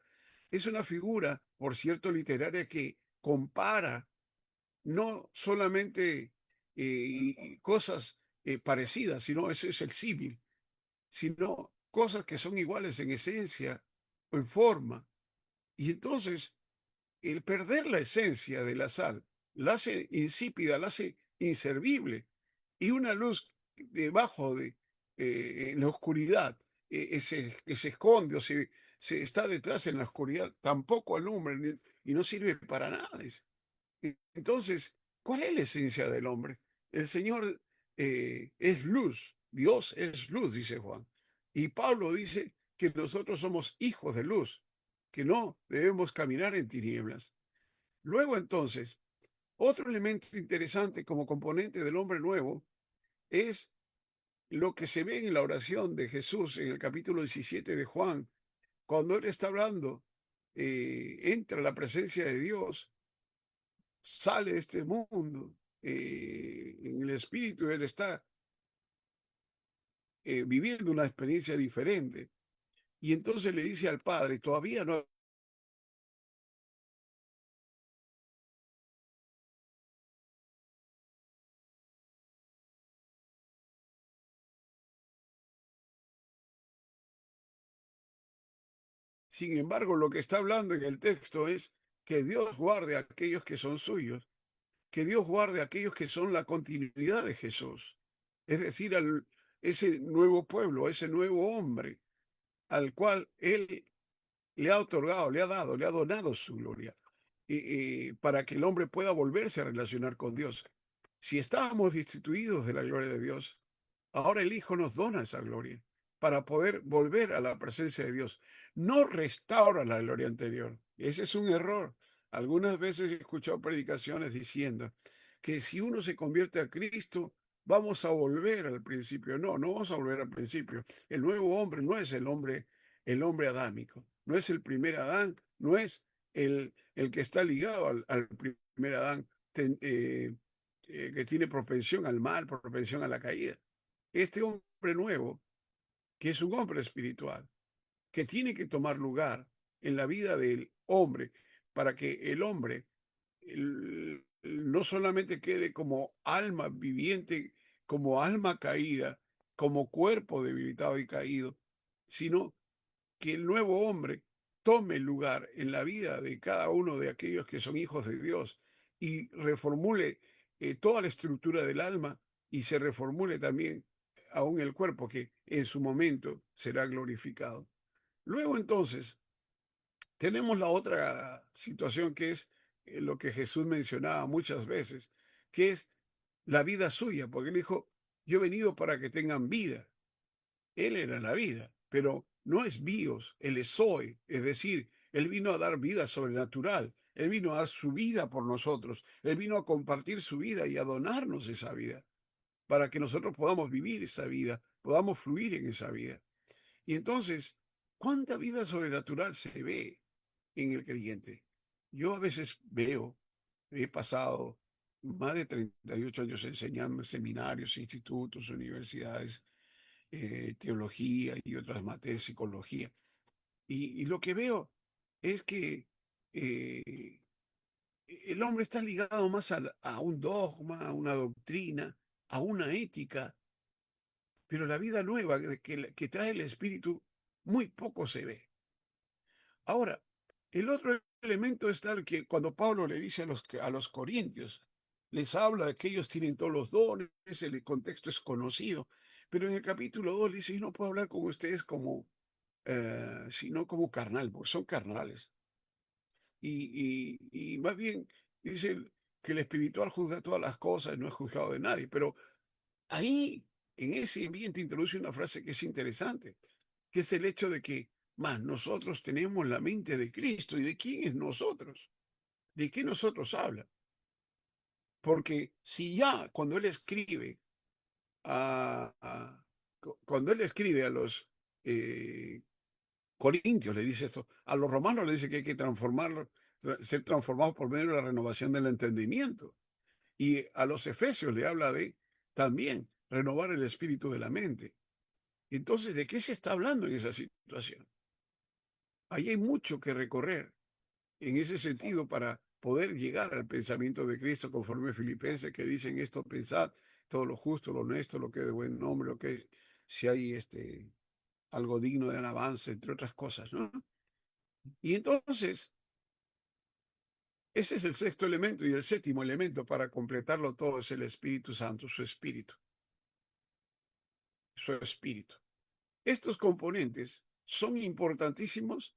es una figura, por cierto, literaria que compara no solamente cosas parecidas, sino ese es el símil, sino cosas que son iguales en esencia o en forma. Y entonces el perder la esencia de la sal la hace insípida, la hace inservible. Y una luz debajo de en la oscuridad, que se esconde o se está detrás en la oscuridad, tampoco alumbra y no sirve para nada. Entonces, ¿cuál es la esencia del hombre? El Señor es luz, Dios es luz, dice Juan. Y Pablo dice que nosotros somos hijos de luz, que no debemos caminar en tinieblas. Luego entonces, otro elemento interesante como componente del hombre nuevo es lo que se ve en la oración de Jesús en el capítulo 17 de Juan, cuando él está hablando, entra a la presencia de Dios, sale de este mundo, en el espíritu, él está viviendo una experiencia diferente. Y entonces le dice al Padre, todavía no. Sin embargo, lo que está hablando en el texto es que Dios guarde a aquellos que son suyos, que Dios guarde a aquellos que son la continuidad de Jesús, es decir, ese nuevo pueblo, ese nuevo hombre al cual Él le ha otorgado, le ha dado, le ha donado su gloria, para que el hombre pueda volverse a relacionar con Dios. Si estábamos destituidos de la gloria de Dios, ahora el Hijo nos dona esa gloria para poder volver a la presencia de Dios. No restaura la gloria anterior. Ese es un error. Algunas veces he escuchado predicaciones diciendo que si uno se convierte a Cristo, vamos a volver al principio. No, no vamos a volver al principio. El nuevo hombre no es el hombre adámico. No es el primer Adán, no es el que está ligado al primer Adán, que tiene propensión al mal, propensión a la caída. Este hombre nuevo, que es un hombre espiritual, que tiene que tomar lugar en la vida del hombre para que el hombre no solamente quede como alma viviente, como alma caída, como cuerpo debilitado y caído, sino que el nuevo hombre tome lugar en la vida de cada uno de aquellos que son hijos de Dios y reformule toda la estructura del alma y se reformule también aún el cuerpo que en su momento será glorificado. Luego entonces tenemos la otra situación que es lo que Jesús mencionaba muchas veces, que es la vida suya, porque él dijo, yo he venido para que tengan vida. Él era la vida, pero no es bios, él es zoe, es decir, él vino a dar vida sobrenatural, él vino a dar su vida por nosotros, él vino a compartir su vida y a donarnos esa vida, para que nosotros podamos vivir esa vida, podamos fluir en esa vida. Y entonces, ¿cuánta vida sobrenatural se ve en el creyente? Yo a veces veo, he pasado más de 38 años enseñando en seminarios, institutos, universidades, teología y otras materias, psicología. Y lo que veo es que eh, el hombre está ligado más a un dogma, a una doctrina, a una ética, pero la vida nueva que trae el Espíritu muy poco se ve. Ahora, el otro elemento está el que cuando Pablo le dice a los corintios, les habla de que ellos tienen todos los dones, el contexto es conocido, pero en el capítulo 2 le dice, yo no puedo hablar con ustedes como, sino como carnal, porque son carnales. Y más bien dice que el espiritual juzga todas las cosas, no es juzgado de nadie, pero ahí, en ese ambiente, introduce una frase que es interesante, que es el hecho de que, más nosotros tenemos la mente de Cristo. ¿Y de quién es nosotros? ¿De qué nosotros habla? Porque si ya cuando él escribe cuando él escribe a los eh, corintios, le dice esto, a los romanos le dice que hay que ser transformados por medio de la renovación del entendimiento. Y a los efesios le habla de también renovar el espíritu de la mente. Entonces, ¿de qué se está hablando en esa situación? Ahí hay mucho que recorrer en ese sentido para poder llegar al pensamiento de Cristo conforme Filipenses que dicen esto, pensad todo lo justo, lo honesto, lo que es de buen nombre, lo que si hay algo digno de alabanza, entre otras cosas, ¿no? Y entonces, ese es el sexto elemento y el séptimo elemento para completarlo todo es el Espíritu Santo, su espíritu, su espíritu. Estos componentes son importantísimos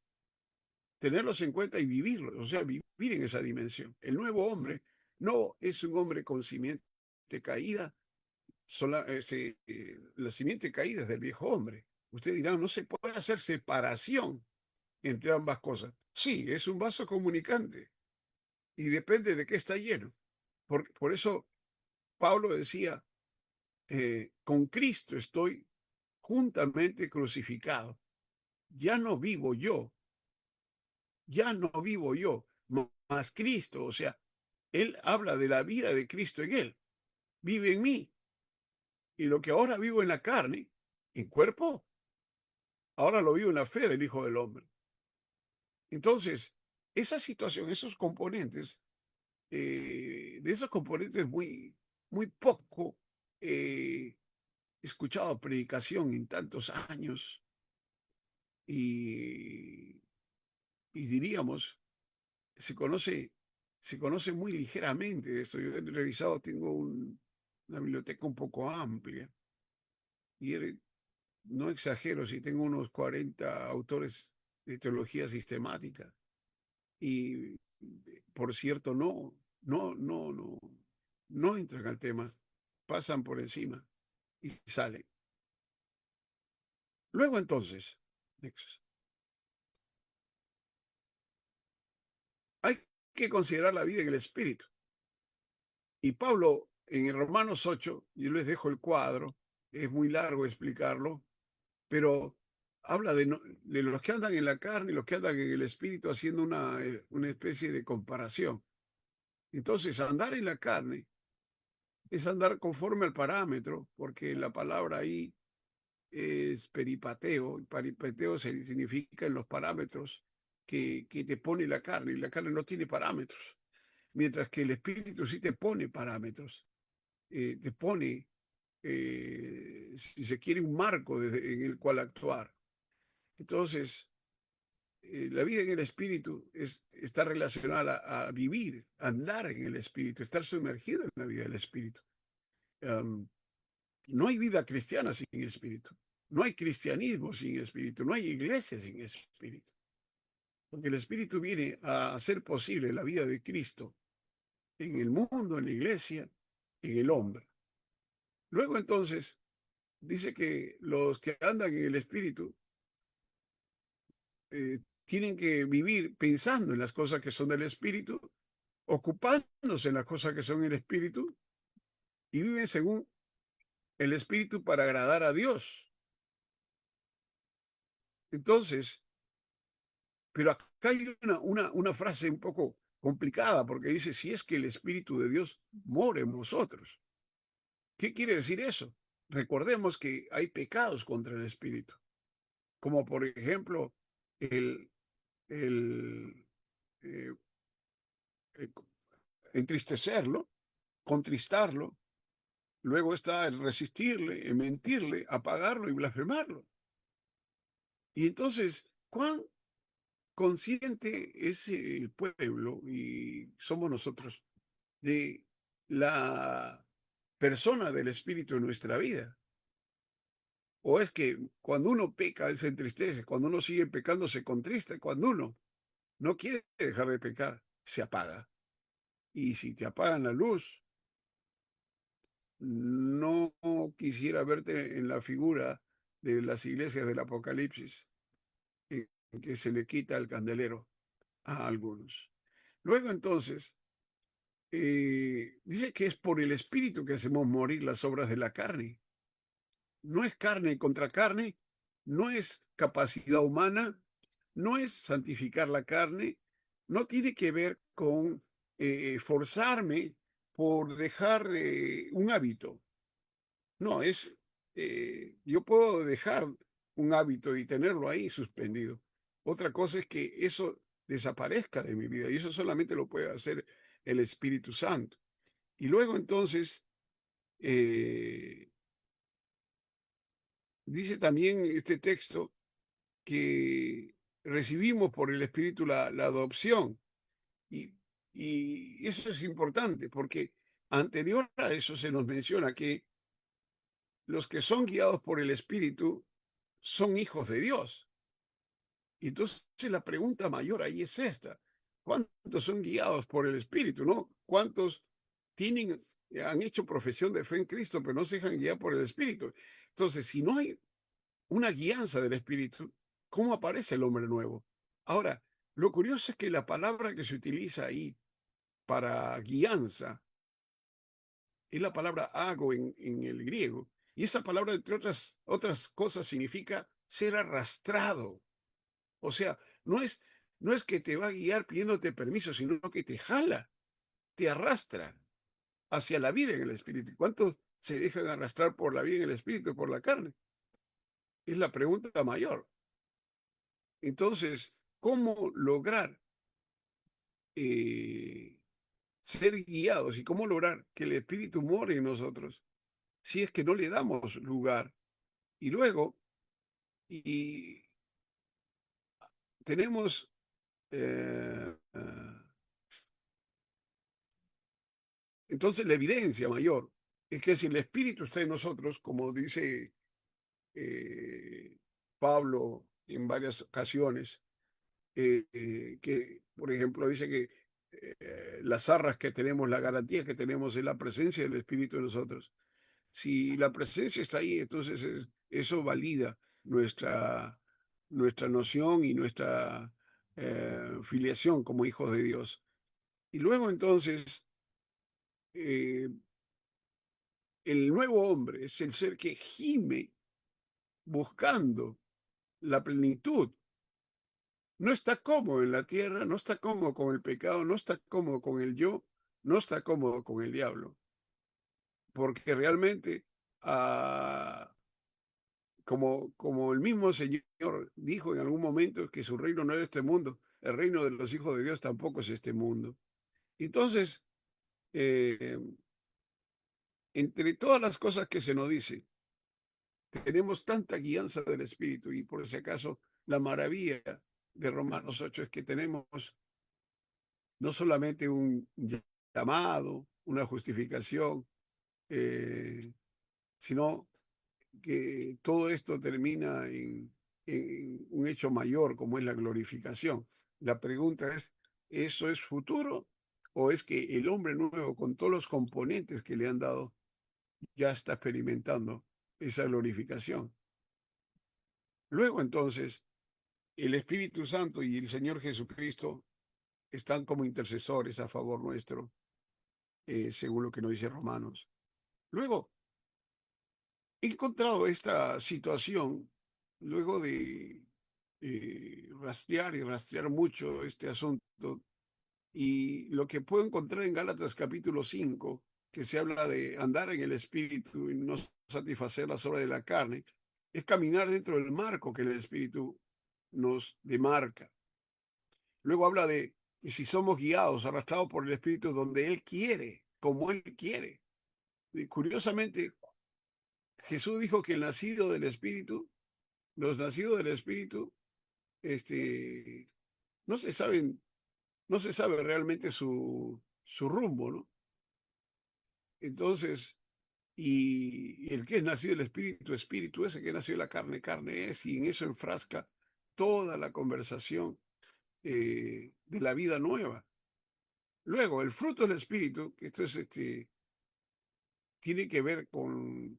tenerlos en cuenta y vivirlos, o sea, vivir en esa dimensión. El nuevo hombre no es un hombre con simiente caída, la simiente caída es del viejo hombre. Usted dirá, no se puede hacer separación entre ambas cosas. Sí, es un vaso comunicante y depende de qué está lleno. Por eso Pablo decía, con Cristo estoy juntamente crucificado. Ya no vivo yo, mas Cristo, o sea, él habla de la vida de Cristo en él, vive en mí. Y lo que ahora vivo en la carne, en cuerpo, ahora lo vivo en la fe del Hijo del Hombre. Entonces, esa situación, esos componentes, de esos componentes muy poco escuchado predicación en tantos años y, y diríamos, se conoce, se conoce muy ligeramente de esto. Yo he revisado, tengo una biblioteca un poco amplia y no exagero si tengo unos 40 autores de teología sistemática. Y por cierto, no entran al tema, pasan por encima y salen. Luego entonces, hay que considerar la vida en el espíritu. Y Pablo, en el Romanos 8, yo les dejo el cuadro, es muy largo explicarlo, pero habla de los que andan en la carne y los que andan en el espíritu, haciendo una especie de comparación. Entonces, andar en la carne es andar conforme al parámetro, porque la palabra ahí es peripateo, y peripateo significa en los parámetros que te pone la carne, y la carne no tiene parámetros, mientras que el espíritu sí te pone parámetros, te pone, si se quiere, un marco en el cual actuar. Entonces, la vida en el espíritu está relacionada a vivir, a andar en el espíritu, estar sumergido en la vida del espíritu. No hay vida cristiana sin espíritu, no hay cristianismo sin espíritu, no hay iglesia sin espíritu, porque el espíritu viene a hacer posible la vida de Cristo en el mundo, en la iglesia, en el hombre. Luego entonces dice que los que andan en el espíritu tienen que vivir pensando en las cosas que son del espíritu, ocupándose en las cosas que son el espíritu, y viven según el espíritu para agradar a Dios. Entonces, pero acá hay una frase un poco complicada, porque dice, si es que el Espíritu de Dios mora en vosotros. ¿Qué quiere decir eso? Recordemos que hay pecados contra el Espíritu, como por ejemplo el, el, eh, eh, entristecerlo, contristarlo, luego está el resistirle, el mentirle, apagarlo y blasfemarlo. Y entonces, ¿cuán consciente es el pueblo y somos nosotros de la persona del Espíritu en nuestra vida? ¿O es que cuando uno peca, él se entristece, cuando uno sigue pecando, se contrista, cuando uno no quiere dejar de pecar, se apaga? Y si te apagan la luz, no quisiera verte en la figura de las iglesias del Apocalipsis, en que se le quita el candelero a algunos. Luego entonces, dice que es por el Espíritu que hacemos morir las obras de la carne. No es carne contra carne, no es capacidad humana, no es santificar la carne, no tiene que ver con forzarme por dejar un hábito. No, yo puedo dejar un hábito y tenerlo ahí suspendido. Otra cosa es que eso desaparezca de mi vida y eso solamente lo puede hacer el Espíritu Santo. Y luego entonces, eh, dice también este texto que recibimos por el Espíritu la adopción. Y, y eso es importante porque anterior a eso se nos menciona que los que son guiados por el Espíritu son hijos de Dios. Y entonces la pregunta mayor ahí es esta: ¿cuántos son guiados por el Espíritu, no? ¿Cuántos han hecho profesión de fe en Cristo, pero no se dejan guiar por el Espíritu? Entonces, si no hay una guianza del Espíritu, ¿cómo aparece el hombre nuevo? Ahora, lo curioso es que la palabra que se utiliza ahí para guianza es la palabra hago en el griego. Y esa palabra, entre otras cosas, significa ser arrastrado. O sea, no es que te va a guiar pidiéndote permiso, sino que te jala, te arrastra hacia la vida en el espíritu. ¿Cuántos se dejan arrastrar por la vida en el espíritu, por la carne? Es la pregunta mayor. Entonces, ¿cómo lograr eh, ser guiados y cómo lograr que el espíritu more en nosotros si es que no le damos lugar? Y luego, y tenemos entonces la evidencia mayor es que si el espíritu está en nosotros, como dice eh, Pablo en varias ocasiones, que, por ejemplo, dice que las arras que tenemos, la garantía que tenemos es la presencia del Espíritu en nosotros. Si la presencia está ahí, entonces eso valida nuestra noción y nuestra filiación como hijos de Dios. Y luego entonces, eh, el nuevo hombre es el ser que gime buscando la plenitud. No está cómodo en la tierra, no está cómodo con el pecado, no está cómodo con el yo, no está cómodo con el diablo. Porque realmente, como el mismo Señor dijo en algún momento que su reino no es este mundo, el reino de los hijos de Dios tampoco es este mundo. Entonces, eh, entre todas las cosas que se nos dice, tenemos tanta guianza del Espíritu y por si acaso la maravilla de Romanos 8 es que tenemos no solamente un llamado, una justificación, sino que todo esto termina en un hecho mayor como es la glorificación. La pregunta es, ¿eso es futuro o es que el hombre nuevo con todos los componentes que le han dado ya está experimentando esa glorificación? Luego entonces, el Espíritu Santo y el Señor Jesucristo están como intercesores a favor nuestro, según lo que nos dice Romanos. Luego, he encontrado esta situación luego de rastrear y rastrear mucho este asunto y lo que puedo encontrar en Gálatas capítulo 5, que se habla de andar en el espíritu y no satisfacer las obras de la carne, es caminar dentro del marco que el espíritu nos demarca. Luego habla de que si somos guiados, arrastrados por el espíritu donde Él quiere, como Él quiere. Y curiosamente, Jesús dijo que el nacido del espíritu, los nacidos del espíritu, este, no se saben, no se sabe realmente su rumbo, ¿no? Entonces, y el que es nacido del espíritu, espíritu es, el que nació de la carne, carne es, y en eso enfrasca toda la conversación de la vida nueva. Luego, el fruto del espíritu, que esto es tiene que ver con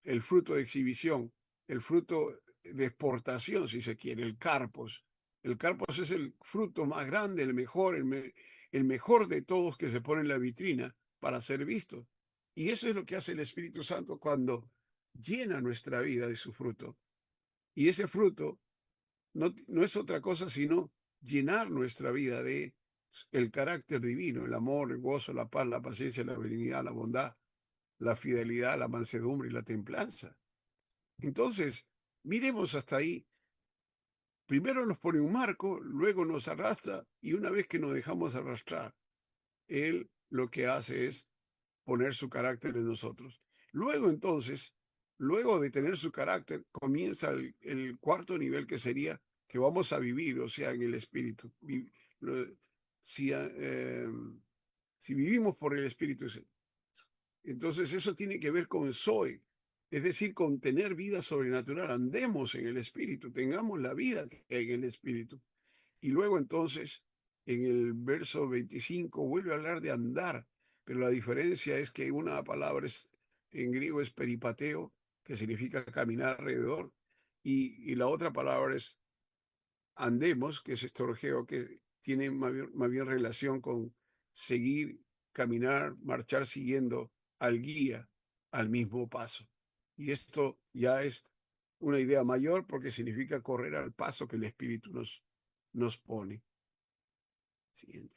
el fruto de exhibición, el fruto de exportación, si se quiere, el carpos. El carpos es el fruto más grande, el mejor, el mejor de todos que se pone en la vitrina para ser visto. Y eso es lo que hace el Espíritu Santo cuando llena nuestra vida de su fruto. Y ese fruto no es otra cosa sino llenar nuestra vida de el carácter divino, el amor, el gozo, la paz, la paciencia, la benignidad, la bondad, la fidelidad, la mansedumbre y la templanza. Entonces, miremos hasta ahí. Primero nos pone un marco, luego nos arrastra y una vez que nos dejamos arrastrar, Él lo que hace es poner su carácter en nosotros. Luego entonces, luego de tener su carácter, comienza el cuarto nivel que sería que vamos a vivir, o sea, en el Espíritu. Si, si vivimos por el Espíritu, entonces eso tiene que ver con Zoe, es decir, con tener vida sobrenatural. Andemos en el Espíritu, tengamos la vida que hay en el Espíritu. Y luego entonces, en el verso 25, vuelve a hablar de andar, pero la diferencia es que una palabra en griego es peripateo, que significa caminar alrededor, y la otra palabra es andemos, que es estorgeo, que tiene más bien relación con seguir, caminar, marchar siguiendo al guía al mismo paso. Y esto ya es una idea mayor porque significa correr al paso que el Espíritu nos pone. Siguiente.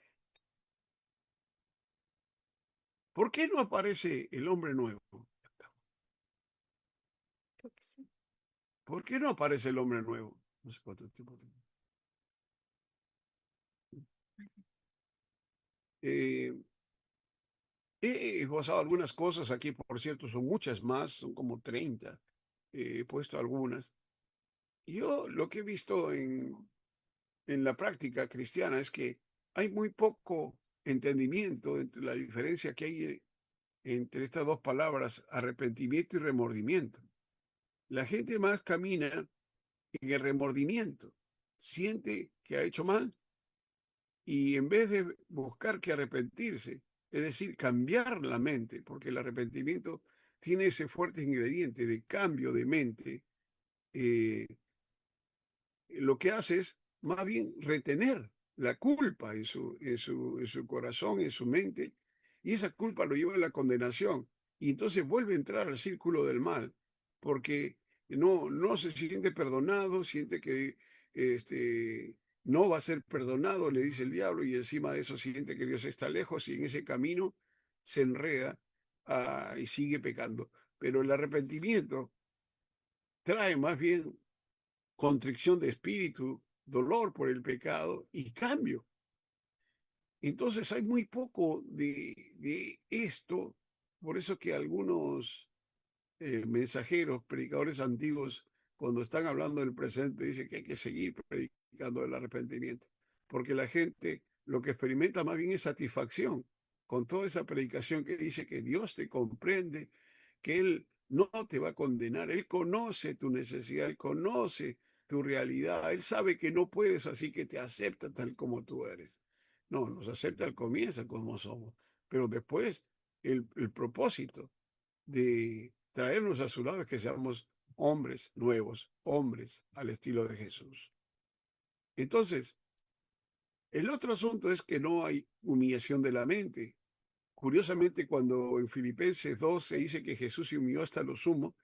¿Por qué no aparece el hombre nuevo? ¿Por qué no aparece el hombre nuevo? No sé cuánto tiempo tengo. Eh, He esbozado algunas cosas aquí, por cierto, son muchas más, son como 30. He puesto algunas. Yo lo que he visto en la práctica cristiana es que hay muy poco entendimiento entre la diferencia que hay entre estas dos palabras, arrepentimiento y remordimiento. La gente más camina en el remordimiento, siente que ha hecho mal y en vez de buscar que arrepentirse, es decir, cambiar la mente, porque el arrepentimiento tiene ese fuerte ingrediente de cambio de mente, eh, lo que hace es más bien retener la culpa en su corazón, en su mente, y esa culpa lo lleva a la condenación, y entonces vuelve a entrar al círculo del mal, porque no se siente perdonado, siente que no va a ser perdonado, le dice el diablo, y encima de eso siente que Dios está lejos, y en ese camino se enreda y sigue pecando. Pero el arrepentimiento trae más bien contrición de espíritu, dolor por el pecado y cambio. Entonces hay muy poco de esto, por eso que algunos mensajeros, predicadores antiguos, cuando están hablando del presente, dicen que hay que seguir predicando el arrepentimiento, porque la gente lo que experimenta más bien es satisfacción con toda esa predicación que dice que Dios te comprende, que Él no te va a condenar, Él conoce tu necesidad, Él conoce tu realidad, Él sabe que no puedes, así que te acepta tal como tú eres. No, nos acepta al comienzo como somos, pero después el propósito de traernos a su lado es que seamos hombres nuevos, hombres al estilo de Jesús. Entonces, el otro asunto es que no hay humillación de la mente. Curiosamente, cuando en Filipenses 2 se dice que Jesús se humilló hasta lo sumo,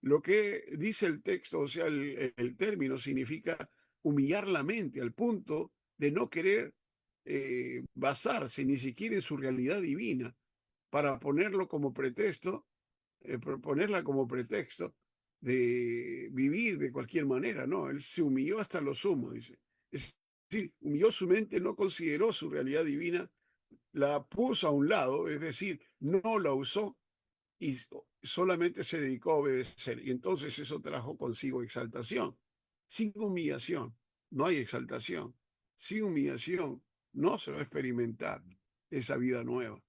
lo que dice el texto, o sea, el término significa humillar la mente al punto de no querer basarse ni siquiera en su realidad divina para ponerlo como pretexto ponerla como pretexto de vivir de cualquier manera, ¿no? Él se humilló hasta lo sumo, dice. Es decir, humilló su mente, no consideró su realidad divina, la puso a un lado, es decir, no la usó y solamente se dedicó a obedecer. Y entonces eso trajo consigo exaltación. Sin humillación no hay exaltación. Sin humillación no se va a experimentar esa vida nueva.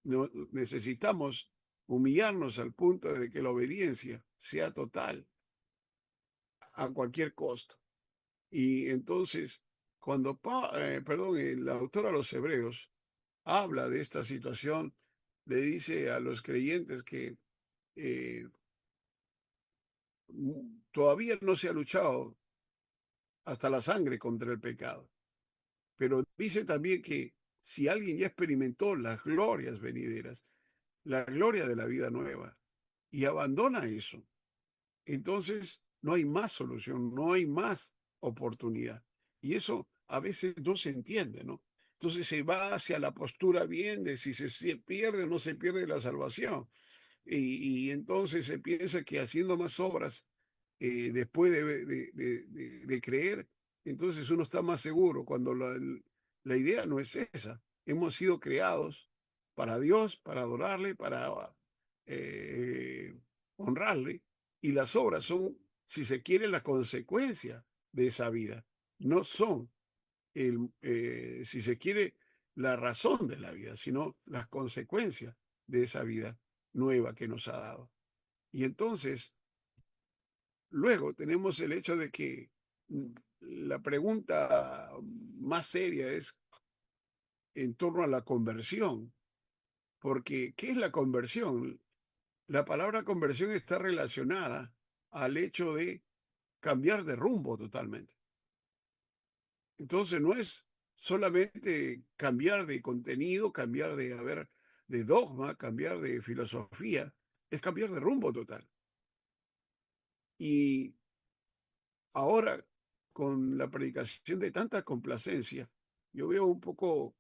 No, necesitamos humillarnos al punto de que la obediencia sea total a cualquier costo. Y entonces, cuando, perdón, el autor a los Hebreos habla de esta situación, le dice a los creyentes que eh, todavía no se ha luchado hasta la sangre contra el pecado. Pero dice también que si alguien ya experimentó las glorias venideras, la gloria de la vida nueva, y abandona eso, entonces no hay más solución, no hay más oportunidad. Y eso a veces no se entiende, ¿no? Entonces se va hacia la postura bien de si se pierde o no se pierde la salvación. Y entonces se piensa que haciendo más obras después de creer, entonces uno está más seguro, cuando la idea no es esa. Hemos sido creados para Dios, para adorarle, para eh, honrarle, y las obras son, si se quiere, la consecuencia de esa vida. No son, si se quiere, la razón de la vida, sino las consecuencias de esa vida nueva que nos ha dado. Y entonces, luego tenemos el hecho de que la pregunta más seria es en torno a la conversión, porque ¿qué es la conversión? La palabra conversión está relacionada al hecho de cambiar de rumbo totalmente. Entonces no es solamente cambiar de contenido, cambiar de, a ver, de dogma, cambiar de filosofía, es cambiar de rumbo total. Y ahora, con la predicación de tanta complacencia, yo veo un poco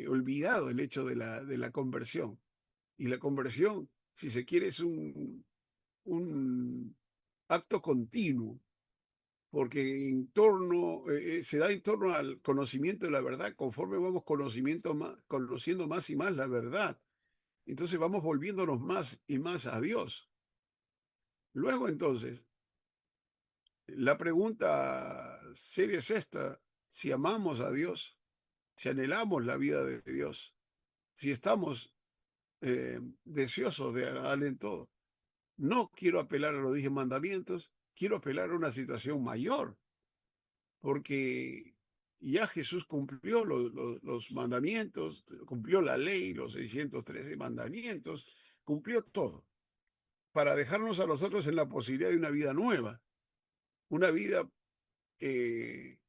olvidado el hecho de la conversión. Y la conversión, si se quiere, es un acto continuo, porque se da en torno al conocimiento de la verdad, conforme vamos conociendo más y más la verdad. Entonces vamos volviéndonos más y más a Dios. Luego entonces, la pregunta seria es esta: si amamos a Dios, si anhelamos la vida de Dios, si estamos deseosos de agradarle en todo. No quiero apelar a los 10 mandamientos, quiero apelar a una situación mayor, porque ya Jesús cumplió los mandamientos, cumplió la ley, los 613 mandamientos, cumplió todo, para dejarnos a nosotros en la posibilidad de una vida nueva, una vida eh,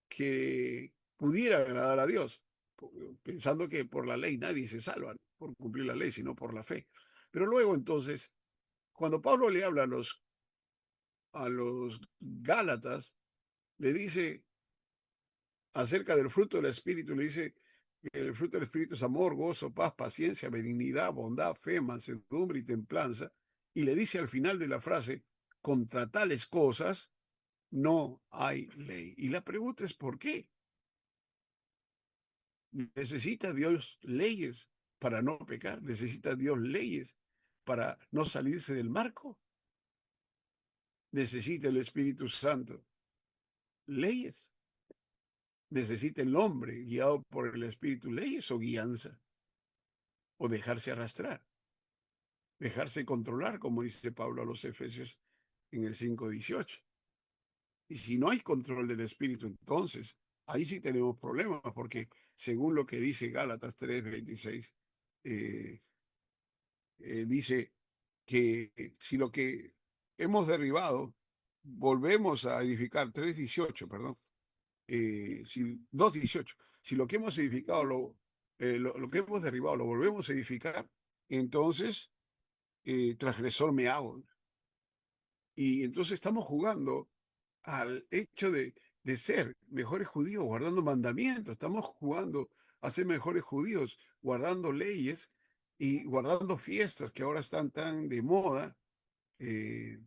que pudiera agradar a Dios, pensando que por la ley nadie se salva, por cumplir la ley, sino por la fe. Pero luego entonces, cuando Pablo le habla a los Gálatas, le dice acerca del fruto del Espíritu, le dice que el fruto del Espíritu es amor, gozo, paz, paciencia, benignidad, bondad, fe, mansedumbre y templanza. Y le dice al final de la frase, contra tales cosas no hay ley. Y la pregunta es, ¿por qué? ¿Necesita Dios leyes para no pecar? ¿Necesita Dios leyes para no salirse del marco? ¿Necesita el Espíritu Santo leyes? ¿Necesita el hombre guiado por el Espíritu leyes o guianza? ¿O dejarse arrastrar? ¿Dejarse controlar, como dice Pablo a los Efesios en el 5:18? Y si no hay control del Espíritu, entonces ahí sí tenemos problemas, porque según lo que dice Gálatas 3:26, dice que si lo que hemos derribado volvemos a edificar, 3:18, perdón, 2:18, si lo que hemos edificado, lo que hemos derribado lo volvemos a edificar, entonces transgresor me hago. Y entonces estamos jugando al hecho de ser mejores judíos guardando mandamientos, estamos jugando a ser mejores judíos guardando leyes y guardando fiestas que ahora están tan de moda, eh,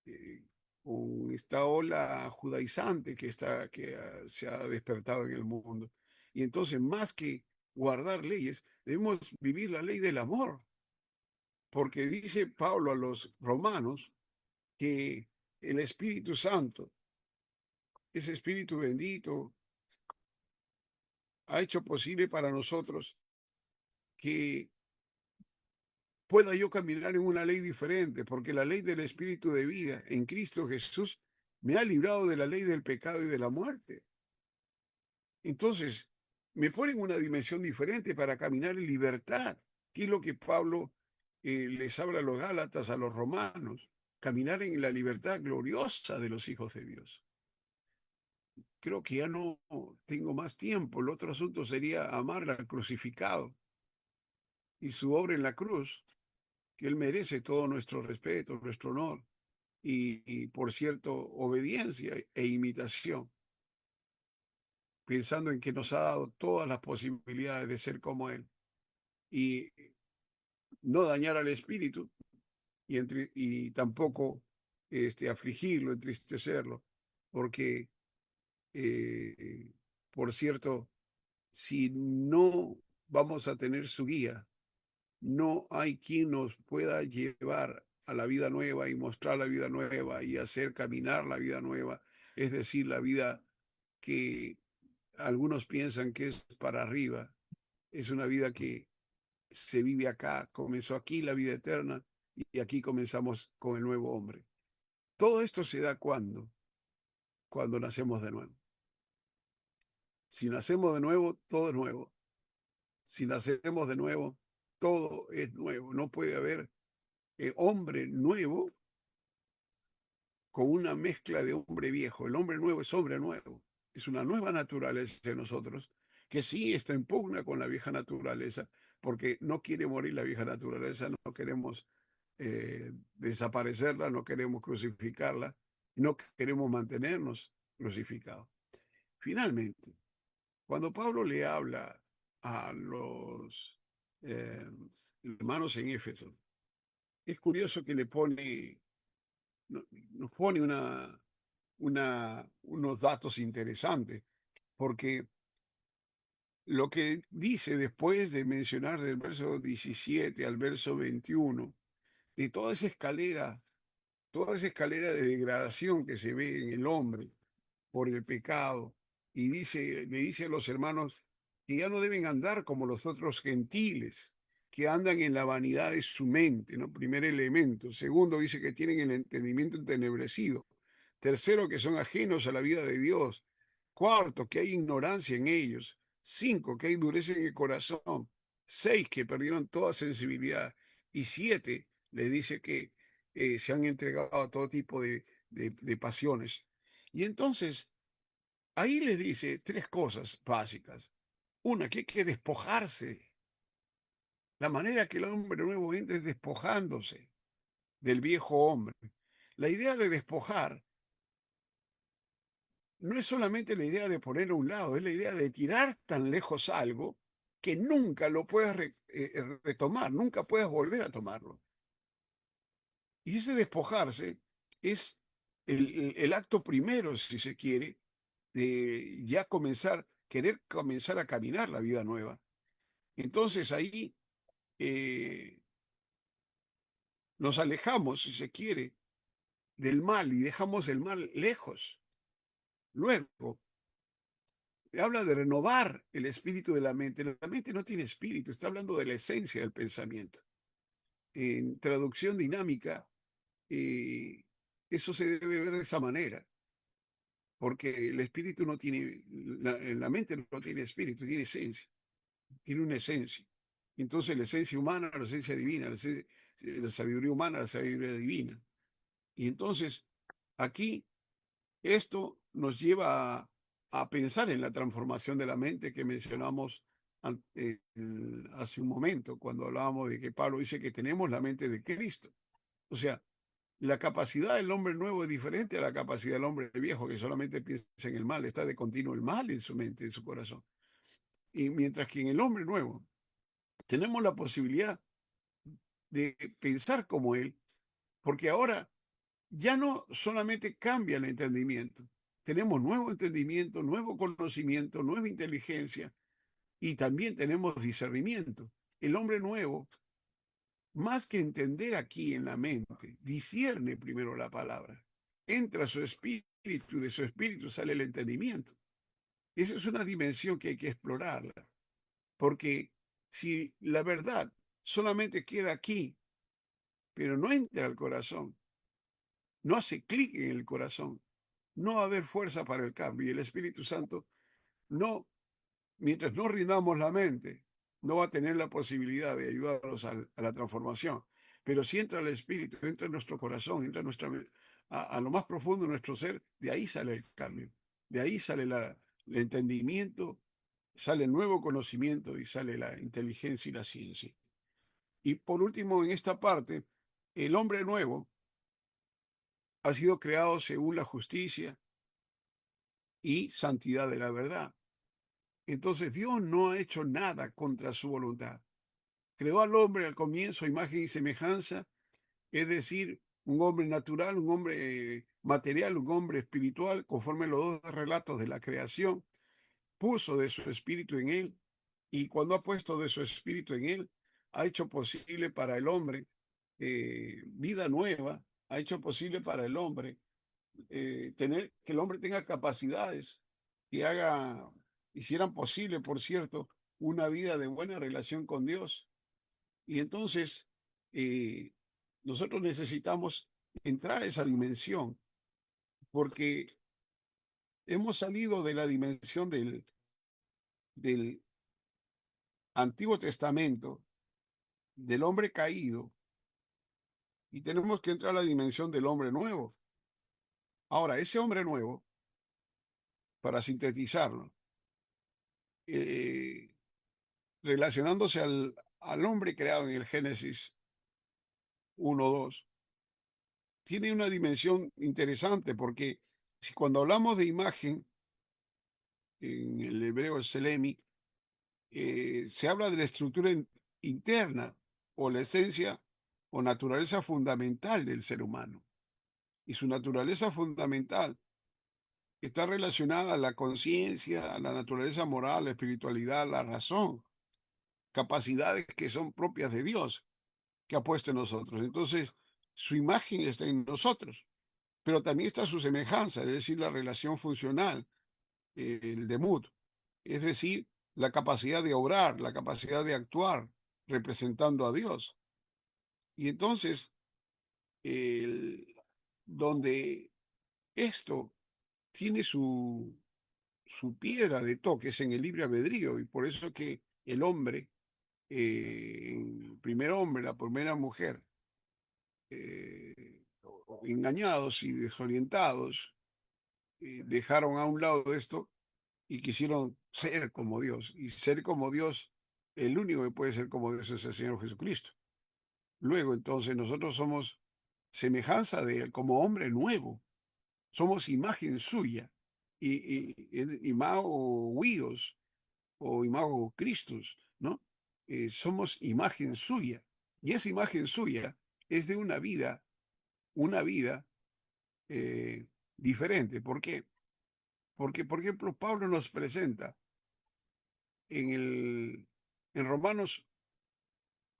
eh, con esta ola judaizante que se ha despertado en el mundo. Y entonces, más que guardar leyes, debemos vivir la ley del amor, porque dice Pablo a los romanos que el Espíritu Santo, ese Espíritu bendito, ha hecho posible para nosotros que pueda yo caminar en una ley diferente, porque la ley del Espíritu de vida en Cristo Jesús me ha librado de la ley del pecado y de la muerte. Entonces, me pone en una dimensión diferente para caminar en libertad, que es lo que Pablo les habla a los Gálatas, a los romanos, caminar en la libertad gloriosa de los hijos de Dios. Creo que ya no tengo más tiempo. El otro asunto sería amar al crucificado y su obra en la cruz, que él merece todo nuestro respeto, nuestro honor y por cierto, obediencia e imitación, pensando en que nos ha dado todas las posibilidades de ser como él y no dañar al espíritu y tampoco afligirlo, entristecerlo, porque, eh, por cierto, si no vamos a tener su guía, no hay quien nos pueda llevar a la vida nueva y mostrar la vida nueva y hacer caminar la vida nueva, es decir, la vida que algunos piensan que es para arriba, es una vida que se vive acá, comenzó aquí la vida eterna y aquí comenzamos con el nuevo hombre. Todo esto se da cuando nacemos de nuevo. Si nacemos de nuevo, todo es nuevo. Si nacemos de nuevo, todo es nuevo. No puede haber hombre nuevo con una mezcla de hombre viejo. El hombre nuevo es hombre nuevo. Es una nueva naturaleza de nosotros que sí está en pugna con la vieja naturaleza, porque no quiere morir la vieja naturaleza, no queremos desaparecerla, no queremos crucificarla, no queremos mantenernos crucificados. Finalmente, cuando Pablo le habla a los eh, hermanos en Éfeso, es curioso que le pone, nos pone unos datos interesantes, porque lo que dice después de mencionar del verso 17 al verso 21, de toda esa escalera de degradación que se ve en el hombre por el pecado, y le dice a los hermanos que ya no deben andar como los otros gentiles, que andan en la vanidad de su mente, ¿no? Primer elemento. Segundo, dice que tienen el entendimiento entenebrecido. Tercero, que son ajenos a la vida de Dios. Cuarto, que hay ignorancia en ellos. Cinco, que hay dureza en el corazón. Seis, que perdieron toda sensibilidad. Y siete, le dice que se han entregado a todo tipo de pasiones. Y entonces, ahí les dice tres cosas básicas. Una, que hay que despojarse. La manera que el hombre nuevo entra es despojándose del viejo hombre. La idea de despojar no es solamente la idea de poner a un lado, es la idea de tirar tan lejos algo que nunca lo puedas retomar, nunca puedas volver a tomarlo. Y ese despojarse es el acto primero, si se quiere, de ya querer comenzar a caminar la vida nueva. Entonces ahí eh, nos alejamos, si se quiere, del mal y dejamos el mal lejos. Luego, habla de renovar el espíritu de la mente. La mente no tiene espíritu, está hablando de la esencia del pensamiento. En traducción dinámica, eh, eso se debe ver de esa manera, porque el espíritu no tiene, la mente no tiene espíritu, tiene esencia, tiene una esencia. Entonces la esencia humana, la esencia divina, la sabiduría humana, la sabiduría divina. Y entonces aquí esto nos lleva a pensar en la transformación de la mente que mencionamos hace un momento, cuando hablábamos de que Pablo dice que tenemos la mente de Cristo. O sea, la capacidad del hombre nuevo es diferente a la capacidad del hombre viejo, que solamente piensa en el mal, está de continuo el mal en su mente, en su corazón. Y mientras que en el hombre nuevo tenemos la posibilidad de pensar como él, porque ahora ya no solamente cambia el entendimiento, tenemos nuevo entendimiento, nuevo conocimiento, nueva inteligencia y también tenemos discernimiento. El hombre nuevo, más que entender aquí en la mente, discierne primero la palabra, entra su espíritu, de su espíritu sale el entendimiento. Esa es una dimensión que hay que explorarla, porque si la verdad solamente queda aquí, pero no entra al corazón, no hace clic en el corazón, no va a haber fuerza para el cambio. Y el Espíritu Santo no, mientras no rindamos la mente, no va a tener la posibilidad de ayudarnos a la transformación. Pero si entra el Espíritu, entra en nuestro corazón, entra a lo más profundo de nuestro ser, de ahí sale el cambio, de ahí sale el entendimiento, sale el nuevo conocimiento y sale la inteligencia y la ciencia. Y por último, en esta parte, el hombre nuevo ha sido creado según la justicia y santidad de la verdad. Entonces Dios no ha hecho nada contra su voluntad. Creó al hombre al comienzo a imagen y semejanza, es decir, un hombre natural, un hombre material, un hombre espiritual, conforme a los dos relatos de la creación. Puso de su espíritu en él y cuando ha puesto de su espíritu en él, ha hecho posible para el hombre vida nueva, ha hecho posible para el hombre que el hombre tenga capacidades que hicieran posible, por cierto, una vida de buena relación con Dios. Y entonces eh, nosotros necesitamos entrar a esa dimensión, porque hemos salido de la dimensión del Antiguo Testamento, del hombre caído, y tenemos que entrar a la dimensión del hombre nuevo. Ahora, ese hombre nuevo, para sintetizarlo, relacionándose al hombre creado en el Génesis 1:2, tiene una dimensión interesante porque si cuando hablamos de imagen, en el hebreo el selemi, se habla de la estructura interna o la esencia o naturaleza fundamental del ser humano. Y su naturaleza fundamental está relacionada a la conciencia, a la naturaleza moral, la espiritualidad, la razón, capacidades que son propias de Dios, que ha puesto en nosotros. Entonces, su imagen está en nosotros, pero también está su semejanza, es decir, la relación funcional, el demut, es decir, la capacidad de obrar, la capacidad de actuar representando a Dios. Y entonces, el, donde esto tiene su piedra de toque es en el libre albedrío, y por eso que el hombre, el primer hombre, la primera mujer, engañados y desorientados, dejaron a un lado esto y quisieron ser como Dios. Y ser como Dios, el único que puede ser como Dios es el Señor Jesucristo. Luego, entonces, nosotros somos semejanza de Él, como hombre nuevo. Somos imagen suya. Imago huios o imago Christus, ¿no? Somos imagen suya. Y esa imagen suya es de una vida diferente. ¿Por qué? Porque, por ejemplo, Pablo nos presenta en, el, en Romanos,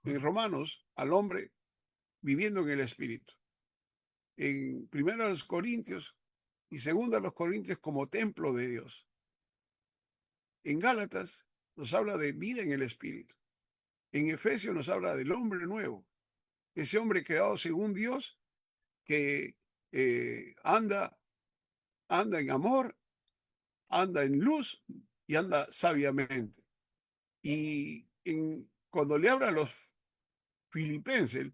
en Romanos al hombre viviendo en el Espíritu. En primero a los Corintios y segundo a los Corintios como templo de Dios. En Gálatas nos habla de vida en el Espíritu. En Efesios nos habla del hombre nuevo, ese hombre creado según Dios que anda en amor, anda en luz y anda sabiamente. Y cuando le habla a los filipenses,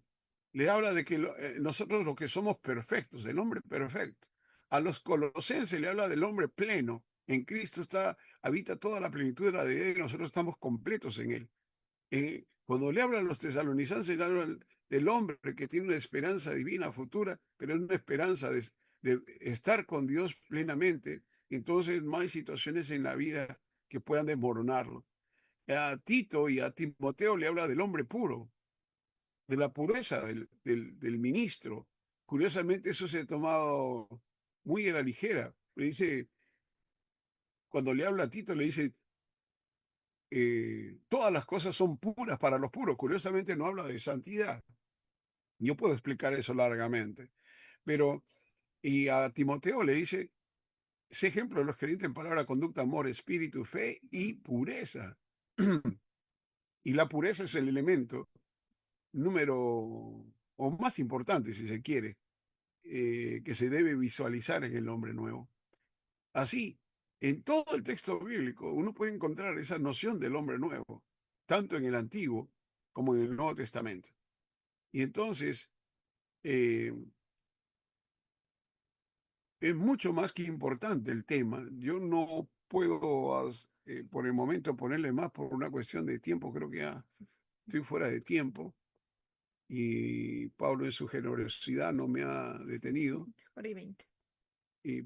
le habla de que nosotros los que somos perfectos, el hombre perfecto. A los colosenses le habla del hombre pleno. En Cristo habita toda la plenitud de la deidad y nosotros estamos completos en él. Cuando le habla a los tesalonicenses, le habla del hombre que tiene una esperanza divina futura, pero es una esperanza de estar con Dios plenamente. Entonces no hay situaciones en la vida que puedan desmoronarlo. A Tito y a Timoteo le habla del hombre puro, de la pureza del ministro. Curiosamente eso se ha tomado muy a la ligera. Le dice, cuando le habla a Tito, le dice, todas las cosas son puras para los puros. Curiosamente no habla de santidad. Yo puedo explicar eso largamente. Pero, y a Timoteo le dice, sé ejemplo de los creyentes en palabra, conducta, amor, espíritu, fe y pureza. Y la pureza es el elemento número o más importante, si se quiere, que se debe visualizar en el hombre nuevo. Así, en todo el texto bíblico uno puede encontrar esa noción del hombre nuevo, tanto en el Antiguo como en el Nuevo Testamento. Y entonces, eh, es mucho más que importante el tema. Yo no puedo, por el momento, ponerle más por una cuestión de tiempo. Creo que ya estoy fuera de tiempo. Y Pablo en su generosidad no me ha detenido. Hora y 20.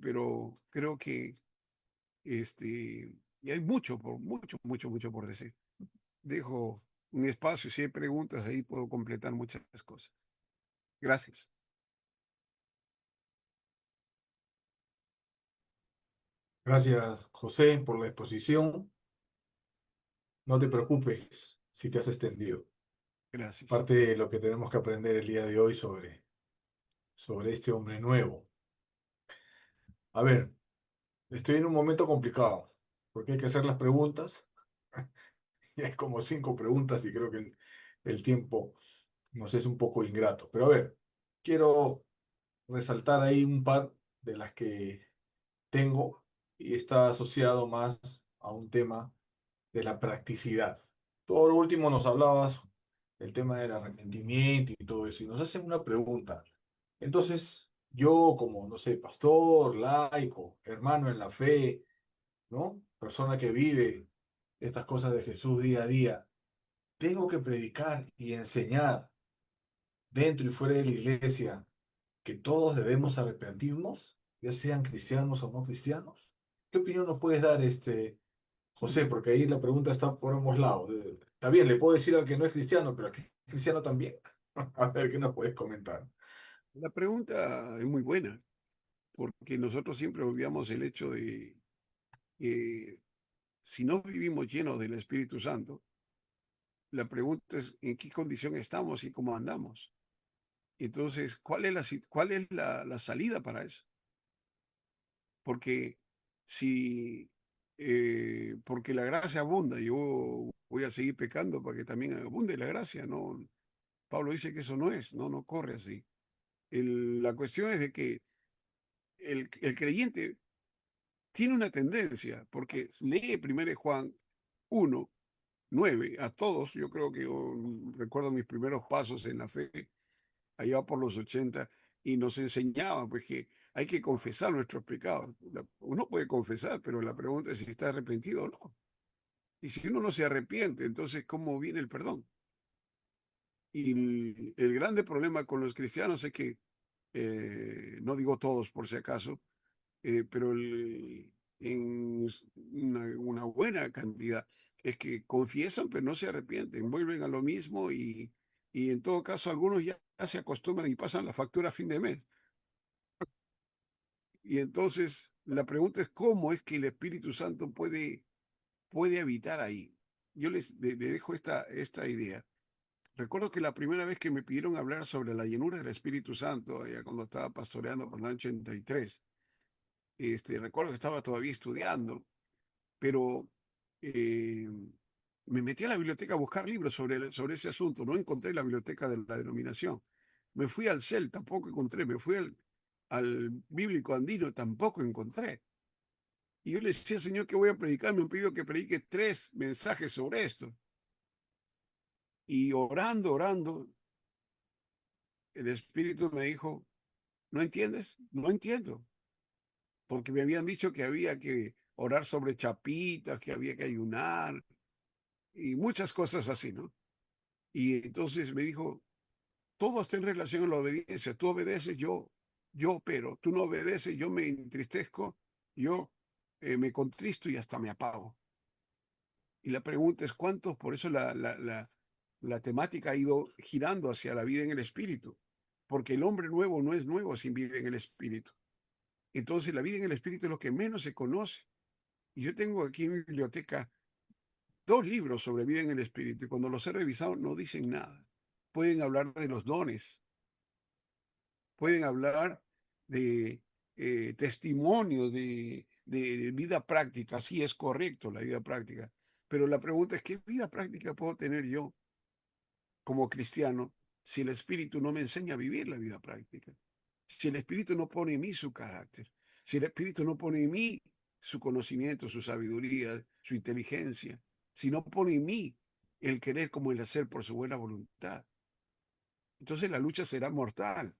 Pero creo que y hay mucho por decir. Dejo un espacio, si hay preguntas, ahí puedo completar muchas cosas. Gracias. Gracias, José, por la exposición. No te preocupes si te has extendido. Gracias. Parte de lo que tenemos que aprender el día de hoy sobre este hombre nuevo. A ver, estoy en un momento complicado, porque hay que hacer las preguntas. Y hay como 5 preguntas y creo que el tiempo nos es un poco ingrato. Pero a ver, quiero resaltar ahí un par de las que tengo y está asociado más a un tema de la practicidad. Todo lo último nos hablabas del tema del arrepentimiento y todo eso, y nos hacen una pregunta. Entonces, yo como, no sé, pastor, laico, hermano en la fe, ¿no? Persona que vive estas cosas de Jesús día a día, tengo que predicar y enseñar dentro y fuera de la iglesia que todos debemos arrepentirnos, ya sean cristianos o no cristianos. ¿Qué opinión nos puedes dar, José? Porque ahí la pregunta está por ambos lados. Está bien, le puedo decir al que no es cristiano, pero al que es cristiano también. A ver, ¿qué nos puedes comentar? La pregunta es muy buena, porque nosotros siempre obviamos el hecho de que si no vivimos llenos del Espíritu Santo, la pregunta es en qué condición estamos y cómo andamos. Entonces, ¿cuál es la salida para eso? Porque si, porque la gracia abunda, yo voy a seguir pecando para que también abunde la gracia, ¿no? Pablo dice que eso no corre así. La cuestión es de que el creyente tiene una tendencia, porque lee 1 Juan 1:9 a todos. Yo creo que yo recuerdo mis primeros pasos en la fe, allá por los 80, y nos enseñaba pues que hay que confesar nuestros pecados. Uno puede confesar, pero la pregunta es si está arrepentido o no. Y si uno no se arrepiente, entonces ¿cómo viene el perdón? Y el grande problema con los cristianos es que, no digo todos por si acaso, pero en una buena cantidad es que confiesan pero no se arrepienten, vuelven a lo mismo y en todo caso algunos ya se acostumbran y pasan la factura a fin de mes. Y entonces la pregunta es cómo es que el Espíritu Santo puede habitar ahí. Yo le dejo esta idea. Recuerdo que la primera vez que me pidieron hablar sobre la llenura del Espíritu Santo, allá cuando estaba pastoreando por el año 83, recuerdo que estaba todavía estudiando, pero eh, me metí a la biblioteca a buscar libros sobre ese asunto. No encontré la biblioteca de la denominación. Me fui al CEL, tampoco encontré. Me fui al bíblico andino, tampoco encontré. Y yo le decía, Señor, que voy a predicar. Me han pedido que predique 3 mensajes sobre esto. Y orando, el Espíritu me dijo, ¿no entiendes? No entiendo. Porque me habían dicho que había que orar sobre chapitas, que había que ayunar y muchas cosas así, ¿no? Y entonces me dijo, todo está en relación a la obediencia. Tú obedeces, yo pero tú no obedeces, yo me entristezco, yo me contristo y hasta me apago. Y la pregunta es cuántos, por eso la temática ha ido girando hacia la vida en el espíritu, porque el hombre nuevo no es nuevo sin vida en el espíritu. Entonces la vida en el espíritu es lo que menos se conoce. Y yo tengo aquí en mi biblioteca 2 libros sobre vida en el espíritu y cuando los he revisado no dicen nada. Pueden hablar de los dones, pueden hablar de testimonios de vida práctica. Sí, es correcto la vida práctica, pero la pregunta es, ¿qué vida práctica puedo tener yo como cristiano si el Espíritu no me enseña a vivir la vida práctica? Si el Espíritu no pone en mí su carácter, si el Espíritu no pone en mí su conocimiento, su sabiduría, su inteligencia, si no pone en mí el querer como el hacer por su buena voluntad, entonces la lucha será mortal.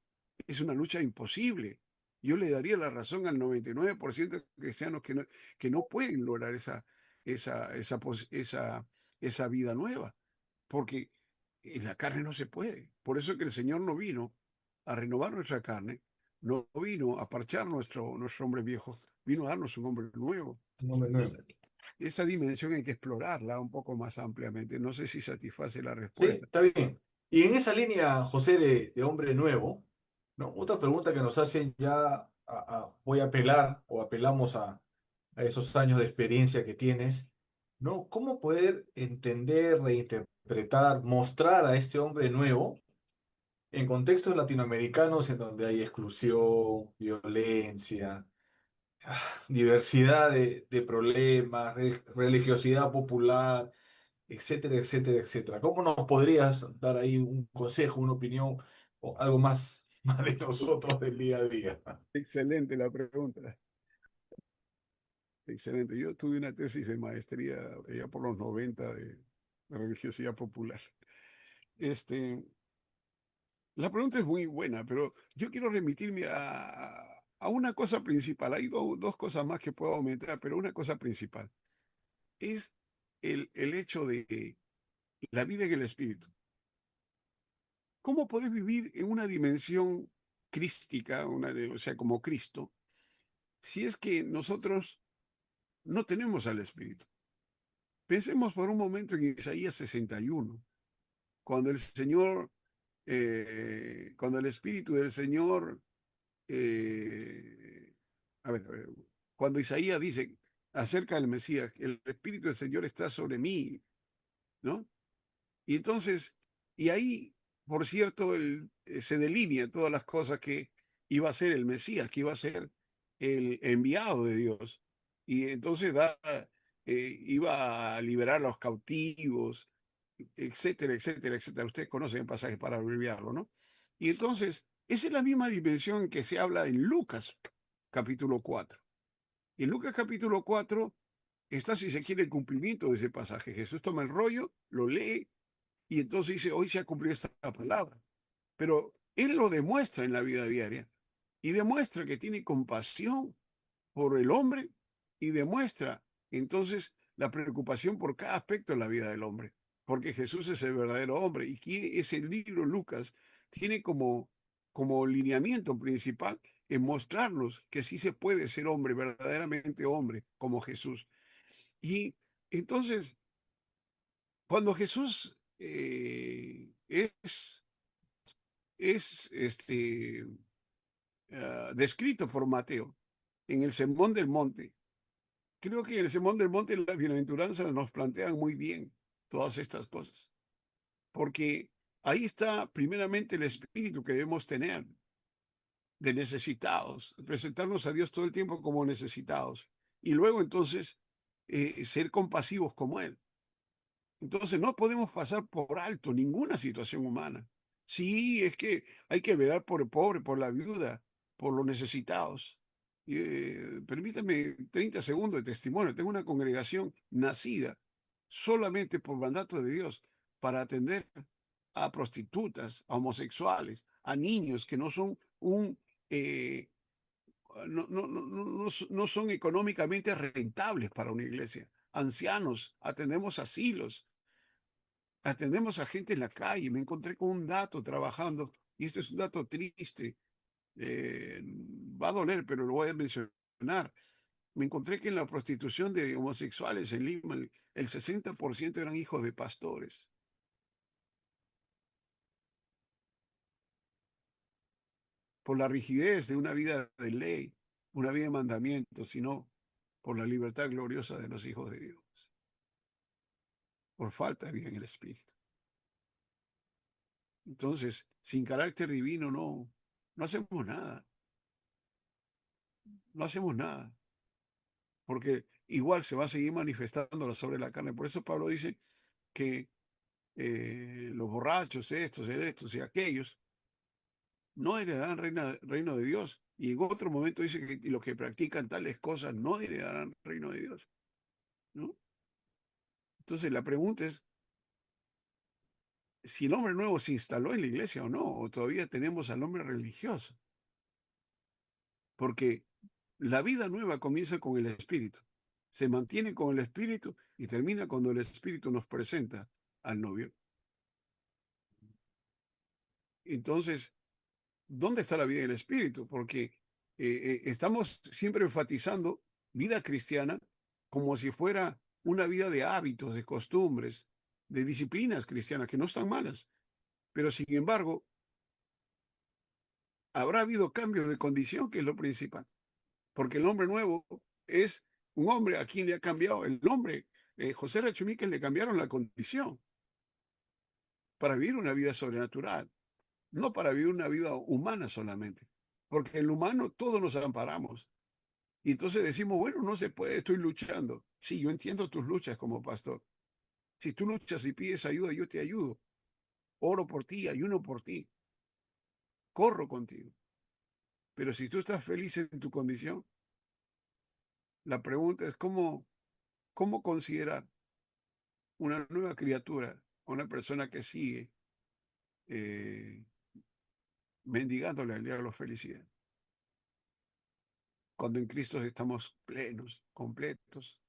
Es una lucha imposible. Yo le daría la razón al 99% de cristianos que no pueden lograr esa vida nueva, porque en la carne no se puede. Por eso que el Señor no vino a renovar nuestra carne, no vino a parchar nuestro hombre viejo, vino a darnos un hombre nuevo. Un hombre nuevo. Esa dimensión hay que explorarla un poco más ampliamente. No sé si satisface la Sí, respuesta. está bien. Y en esa línea, José, de hombre nuevo, ¿no? Otra pregunta que nos hacen ya, voy a apelar o apelamos a esos años de experiencia que tienes, ¿no? ¿Cómo poder entender, reinterpretar, mostrar a este hombre nuevo en contextos latinoamericanos en donde hay exclusión, violencia, diversidad de problemas, religiosidad popular, etcétera, etcétera, etcétera? ¿Cómo nos podrías dar ahí un consejo, una opinión o algo más, más de nosotros del día a día? Excelente la pregunta. Excelente. Yo tuve una tesis de maestría ya por los 90 de religiosidad popular. Este, la pregunta es muy buena, pero yo quiero remitirme a una cosa principal. Hay dos cosas más que puedo aumentar, pero una cosa principal es el hecho de la vida en el Espíritu. ¿Cómo podés vivir en una dimensión crística, o sea, como Cristo, si es que nosotros no tenemos al Espíritu? Pensemos por un momento en Isaías 61, cuando el Señor, cuando el Espíritu del Señor, eh, a ver, cuando Isaías dice acerca del Mesías, el Espíritu del Señor está sobre mí, ¿no? Y entonces, y ahí, por cierto, se delinea todas las cosas que iba a ser el Mesías, que iba a ser el enviado de Dios. Y entonces iba a liberar a los cautivos, etcétera, etcétera, etcétera. Ustedes conocen el pasaje para abreviarlo, ¿no? Y entonces, esa es la misma dimensión que se habla en Lucas capítulo 4. Y en Lucas capítulo 4 está, si se quiere, el cumplimiento de ese pasaje. Jesús toma el rollo, lo lee y entonces dice, hoy se ha cumplido esta palabra. Pero él lo demuestra en la vida diaria y demuestra que tiene compasión por el hombre y demuestra entonces la preocupación por cada aspecto de la vida del hombre, porque Jesús es el verdadero hombre y ese libro Lucas tiene como lineamiento principal en mostrarnos que sí se puede ser hombre, verdaderamente hombre, como Jesús. Y entonces, cuando Jesús es descrito por Mateo en el Sermón del Monte, creo que en el Sermón del Monte las bienaventuranzas nos plantean muy bien todas estas cosas, porque ahí está primeramente el espíritu que debemos tener de necesitados, presentarnos a Dios todo el tiempo como necesitados y luego entonces ser compasivos como Él. Entonces no podemos pasar por alto ninguna situación humana. Sí, es que hay que velar por el pobre, por la viuda, por los necesitados. Permítame 30 segundos de testimonio. Tengo una congregación nacida solamente por mandato de Dios para atender a prostitutas, a homosexuales, a niños que no son eh, no son económicamente rentables para una iglesia. Ancianos, atendemos asilos, atendemos a gente en la calle. Me encontré con un dato trabajando, y esto es un dato triste, va a doler, pero lo voy a mencionar. Me encontré que en la prostitución de homosexuales en Lima, el 60% eran hijos de pastores. Por la rigidez de una vida de ley, una vida de mandamientos, sino por la libertad gloriosa de los hijos de Dios, por falta de vida en el Espíritu. Entonces, sin carácter divino no hacemos nada, no hacemos nada, porque igual se va a seguir manifestando sobre la carne. Por eso Pablo dice que los borrachos, estos y aquellos, no heredarán reino de Dios. Y en otro momento dice que los que practican tales cosas no heredarán reino de Dios, ¿no? Entonces la pregunta es si el hombre nuevo se instaló en la iglesia o no, o todavía tenemos al hombre religioso. Porque la vida nueva comienza con el Espíritu, se mantiene con el Espíritu y termina cuando el Espíritu nos presenta al novio. Entonces, ¿dónde está la vida del Espíritu? Porque estamos siempre enfatizando vida cristiana como si fuera una vida de hábitos, de costumbres, de disciplinas cristianas, que no están malas. Pero sin embargo, habrá habido cambios de condición, que es lo principal. Porque el hombre nuevo es un hombre a quien le ha cambiado el nombre. José Rachumíquez le cambiaron la condición para vivir una vida sobrenatural, no para vivir una vida humana solamente. Porque en lo humano todos nos amparamos. Y entonces decimos, bueno, no se puede, estoy luchando. Sí, yo entiendo tus luchas como pastor. Si tú luchas y pides ayuda, yo te ayudo. Oro por ti, ayuno por ti, corro contigo. Pero si tú estás feliz en tu condición, la pregunta es cómo considerar una nueva criatura, una persona que sigue eh, mendigándole al diablo felicidad, cuando en Cristo estamos plenos, completos,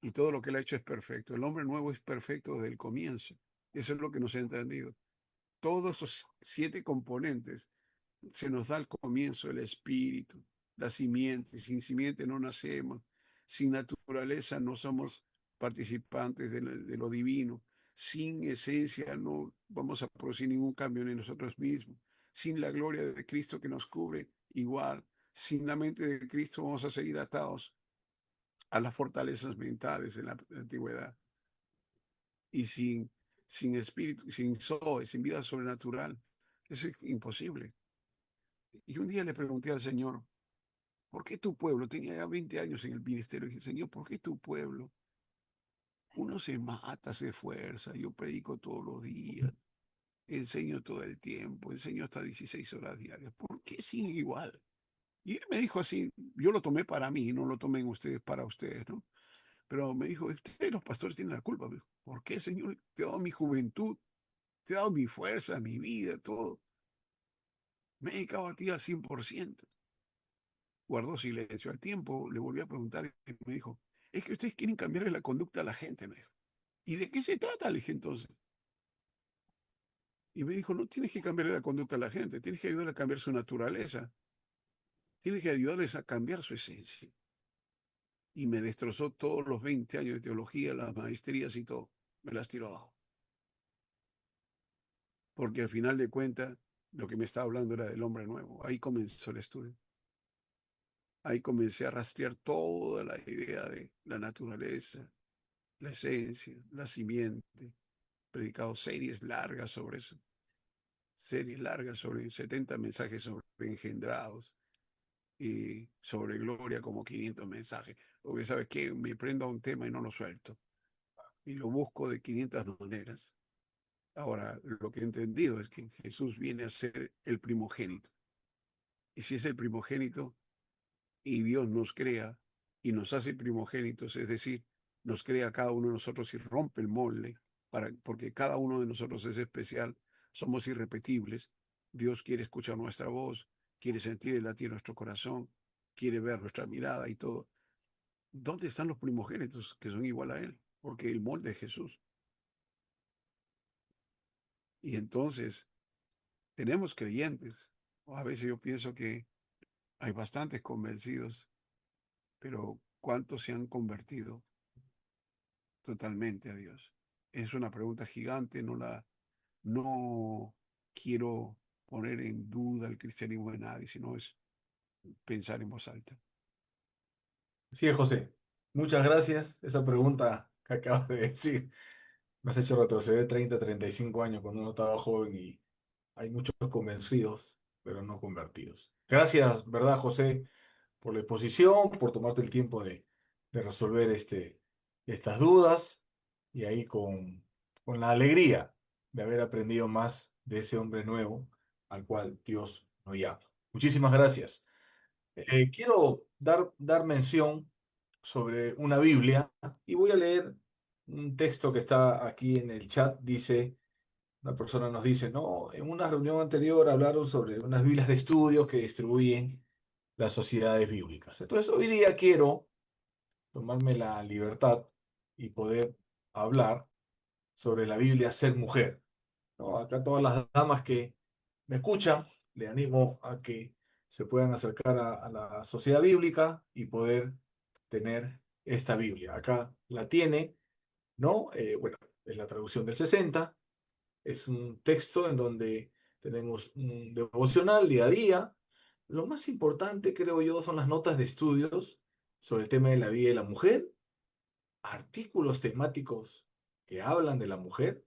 y todo lo que Él ha hecho es perfecto. El hombre nuevo es perfecto desde el comienzo. Eso es lo que nos ha entendido. Todos esos 7 componentes se nos da al comienzo: el espíritu, la simiente. Sin simiente no nacemos. Sin naturaleza no somos participantes de lo divino. Sin esencia no vamos a producir ningún cambio en nosotros mismos. Sin la gloria de Cristo que nos cubre, igual. Sin la mente de Cristo vamos a seguir atados a las fortalezas mentales de la antigüedad. Y sin espíritu, sin Zoe, sin vida sobrenatural, eso es imposible. Y un día le pregunté al Señor, ¿por qué tu pueblo? Tenía ya 20 años en el ministerio. Y dije, Señor, ¿por qué tu pueblo? Uno se mata, se esfuerza, yo predico todos los días, enseño todo el tiempo, enseño hasta 16 horas diarias. ¿Por qué sigue igual? Y él me dijo así, yo lo tomé para mí, no lo tomen ustedes para ustedes, ¿no? Pero me dijo, ustedes los pastores tienen la culpa. Me dijo, ¿por qué, Señor? Te he dado mi juventud, te he dado mi fuerza, mi vida, todo. Me he dedicado a ti al 100%. Guardó silencio. Al tiempo le volví a preguntar y me dijo, es que ustedes quieren cambiarle la conducta a la gente, me dijo. ¿Y de qué se trata? Le dije entonces. Y me dijo, no tienes que cambiarle la conducta a la gente, tienes que ayudar a cambiar su naturaleza, tienes que ayudarles a cambiar su esencia. Y me destrozó todos los 20 años de teología, las maestrías y todo. Me las tiró abajo. Porque al final de cuentas, lo que me estaba hablando era del hombre nuevo. Ahí comenzó el estudio. Ahí comencé a rastrear toda la idea de la naturaleza, la esencia, la simiente. Predicado series largas sobre eso. Series largas sobre 70 mensajes sobre engendrados y sobre gloria como 500 mensajes. Porque sabes que me prendo a un tema y no lo suelto. Y lo busco de 500 maneras. Ahora, lo que he entendido es que Jesús viene a ser el primogénito. Y si es el primogénito y Dios nos crea y nos hace primogénitos, es decir, nos crea a cada uno de nosotros y rompe el molde, porque cada uno de nosotros es especial, somos irrepetibles. Dios quiere escuchar nuestra voz, quiere sentir el latir de nuestro corazón, quiere ver nuestra mirada y todo. ¿Dónde están los primogénitos que son igual a Él? Porque el molde es Jesús. Y entonces tenemos creyentes. A veces yo pienso que hay bastantes convencidos, pero ¿cuántos se han convertido totalmente a Dios? Es una pregunta gigante, no quiero poner en duda el cristianismo de nadie, sino es pensar en voz alta. Sí, José. Muchas gracias. Esa pregunta que acabas de decir me has hecho retroceder 30, 35 años cuando uno estaba joven y hay muchos convencidos, pero no convertidos. Gracias, ¿verdad, José? Por la exposición, por tomarte el tiempo de resolver estas dudas y ahí con la alegría de haber aprendido más de ese hombre nuevo al cual Dios nos llama. Muchísimas gracias. Quiero dar mención sobre una Biblia y voy a leer un texto que está aquí en el chat. Dice, una persona nos dice, no, en una reunión anterior hablaron sobre unas Biblias de estudios que distribuyen las sociedades bíblicas. Entonces hoy día quiero tomarme la libertad y poder hablar sobre la Biblia Ser Mujer, ¿no? Acá todas las damas que me escuchan, le animo a que se puedan acercar a la sociedad bíblica y poder tener esta Biblia. Acá la tiene, ¿no? Bueno, es la traducción del 60, es un texto en donde tenemos un devocional día a día. Lo más importante, creo yo, son las notas de estudios sobre el tema de la vida de la mujer, artículos temáticos que hablan de la mujer,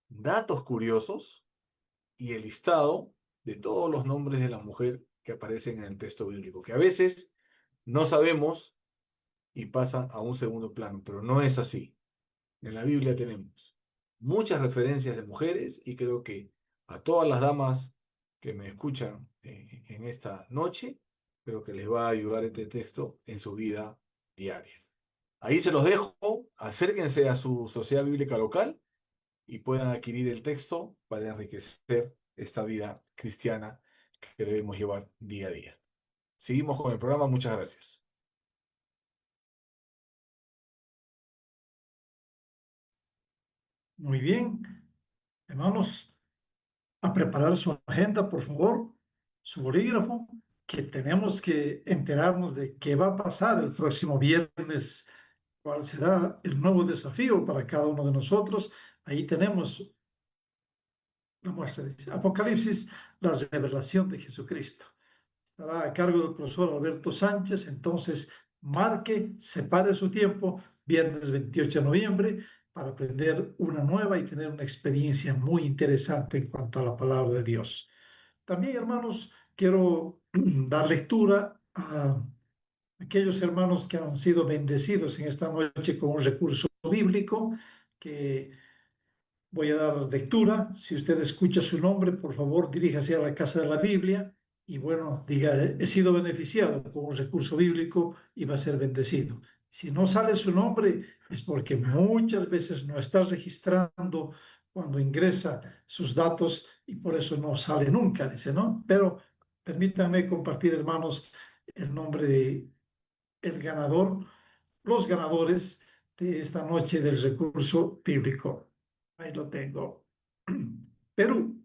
datos curiosos y el listado de todos los nombres de la mujer que aparecen en el texto bíblico, que a veces no sabemos y pasan a un segundo plano, pero no es así. En la Biblia tenemos muchas referencias de mujeres y creo que a todas las damas que me escuchan en esta noche, creo que les va a ayudar este texto en su vida diaria. Ahí se los dejo, acérquense a su sociedad bíblica local y puedan adquirir el texto para enriquecer esta vida cristiana que debemos llevar día a día. Seguimos con el programa, muchas gracias. Muy bien. Hermanos, a preparar su agenda, por favor, su bolígrafo, que tenemos que enterarnos de qué va a pasar el próximo viernes, cuál será el nuevo desafío para cada uno de nosotros. Ahí tenemos la muestra, dice Apocalipsis, la revelación de Jesucristo. Estará a cargo del profesor Alberto Sánchez, entonces marque, separe su tiempo, viernes 28 de noviembre, para aprender una nueva y tener una experiencia muy interesante en cuanto a la palabra de Dios. También, hermanos, quiero dar lectura a aquellos hermanos que han sido bendecidos en esta noche con un recurso bíblico que voy a dar lectura. Si usted escucha su nombre, por favor, diríjase a la casa de la Biblia y bueno, diga, he sido beneficiado con un recurso bíblico y va a ser bendecido. Si no sale su nombre, es porque muchas veces no está registrando cuando ingresa sus datos y por eso no sale nunca, dice, ¿no? Pero permítanme compartir, hermanos, el nombre de el ganador, los ganadores de esta noche del recurso bíblico. Ahí lo tengo. Perú.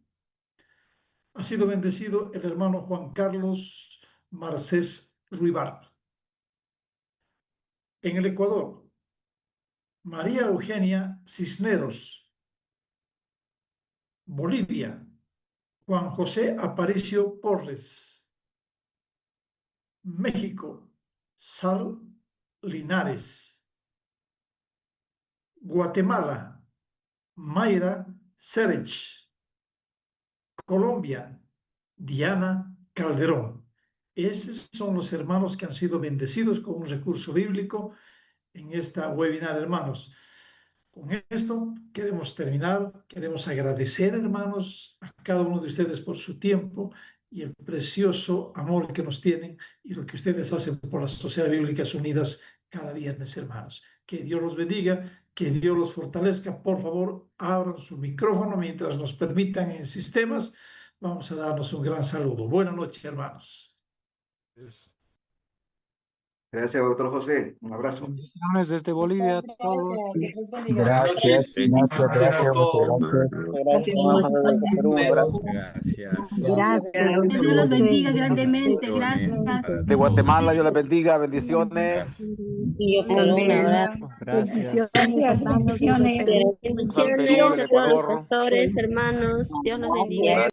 Ha sido bendecido el hermano Juan Carlos Marcés Ruibar. En el Ecuador, María Eugenia Cisneros. Bolivia, Juan José Aparicio Porres. México, Sal Linares. Guatemala, Mayra Serech. Colombia, Diana Calderón. Esos son los hermanos que han sido bendecidos con un recurso bíblico en esta webinar, hermanos. Con esto queremos terminar, queremos agradecer, hermanos, a cada uno de ustedes por su tiempo y el precioso amor que nos tienen y lo que ustedes hacen por las Sociedades Bíblicas Unidas cada viernes, hermanos. Que Dios los bendiga, que Dios los fortalezca. Por favor, abran su micrófono mientras nos permitan en sistemas. Vamos a darnos un gran saludo. Buenas noches, hermanos. Gracias, doctor José. Un abrazo. Bendiciones desde Bolivia a todos. Gracias, muchas gracias. Gracias. Que Dios los bendiga grandemente. Gracias. De Guatemala, Dios les bendiga, bendiciones. Un abrazo. Gracias. Bendiciones a todos los pastores, hermanos. Dios los bendiga.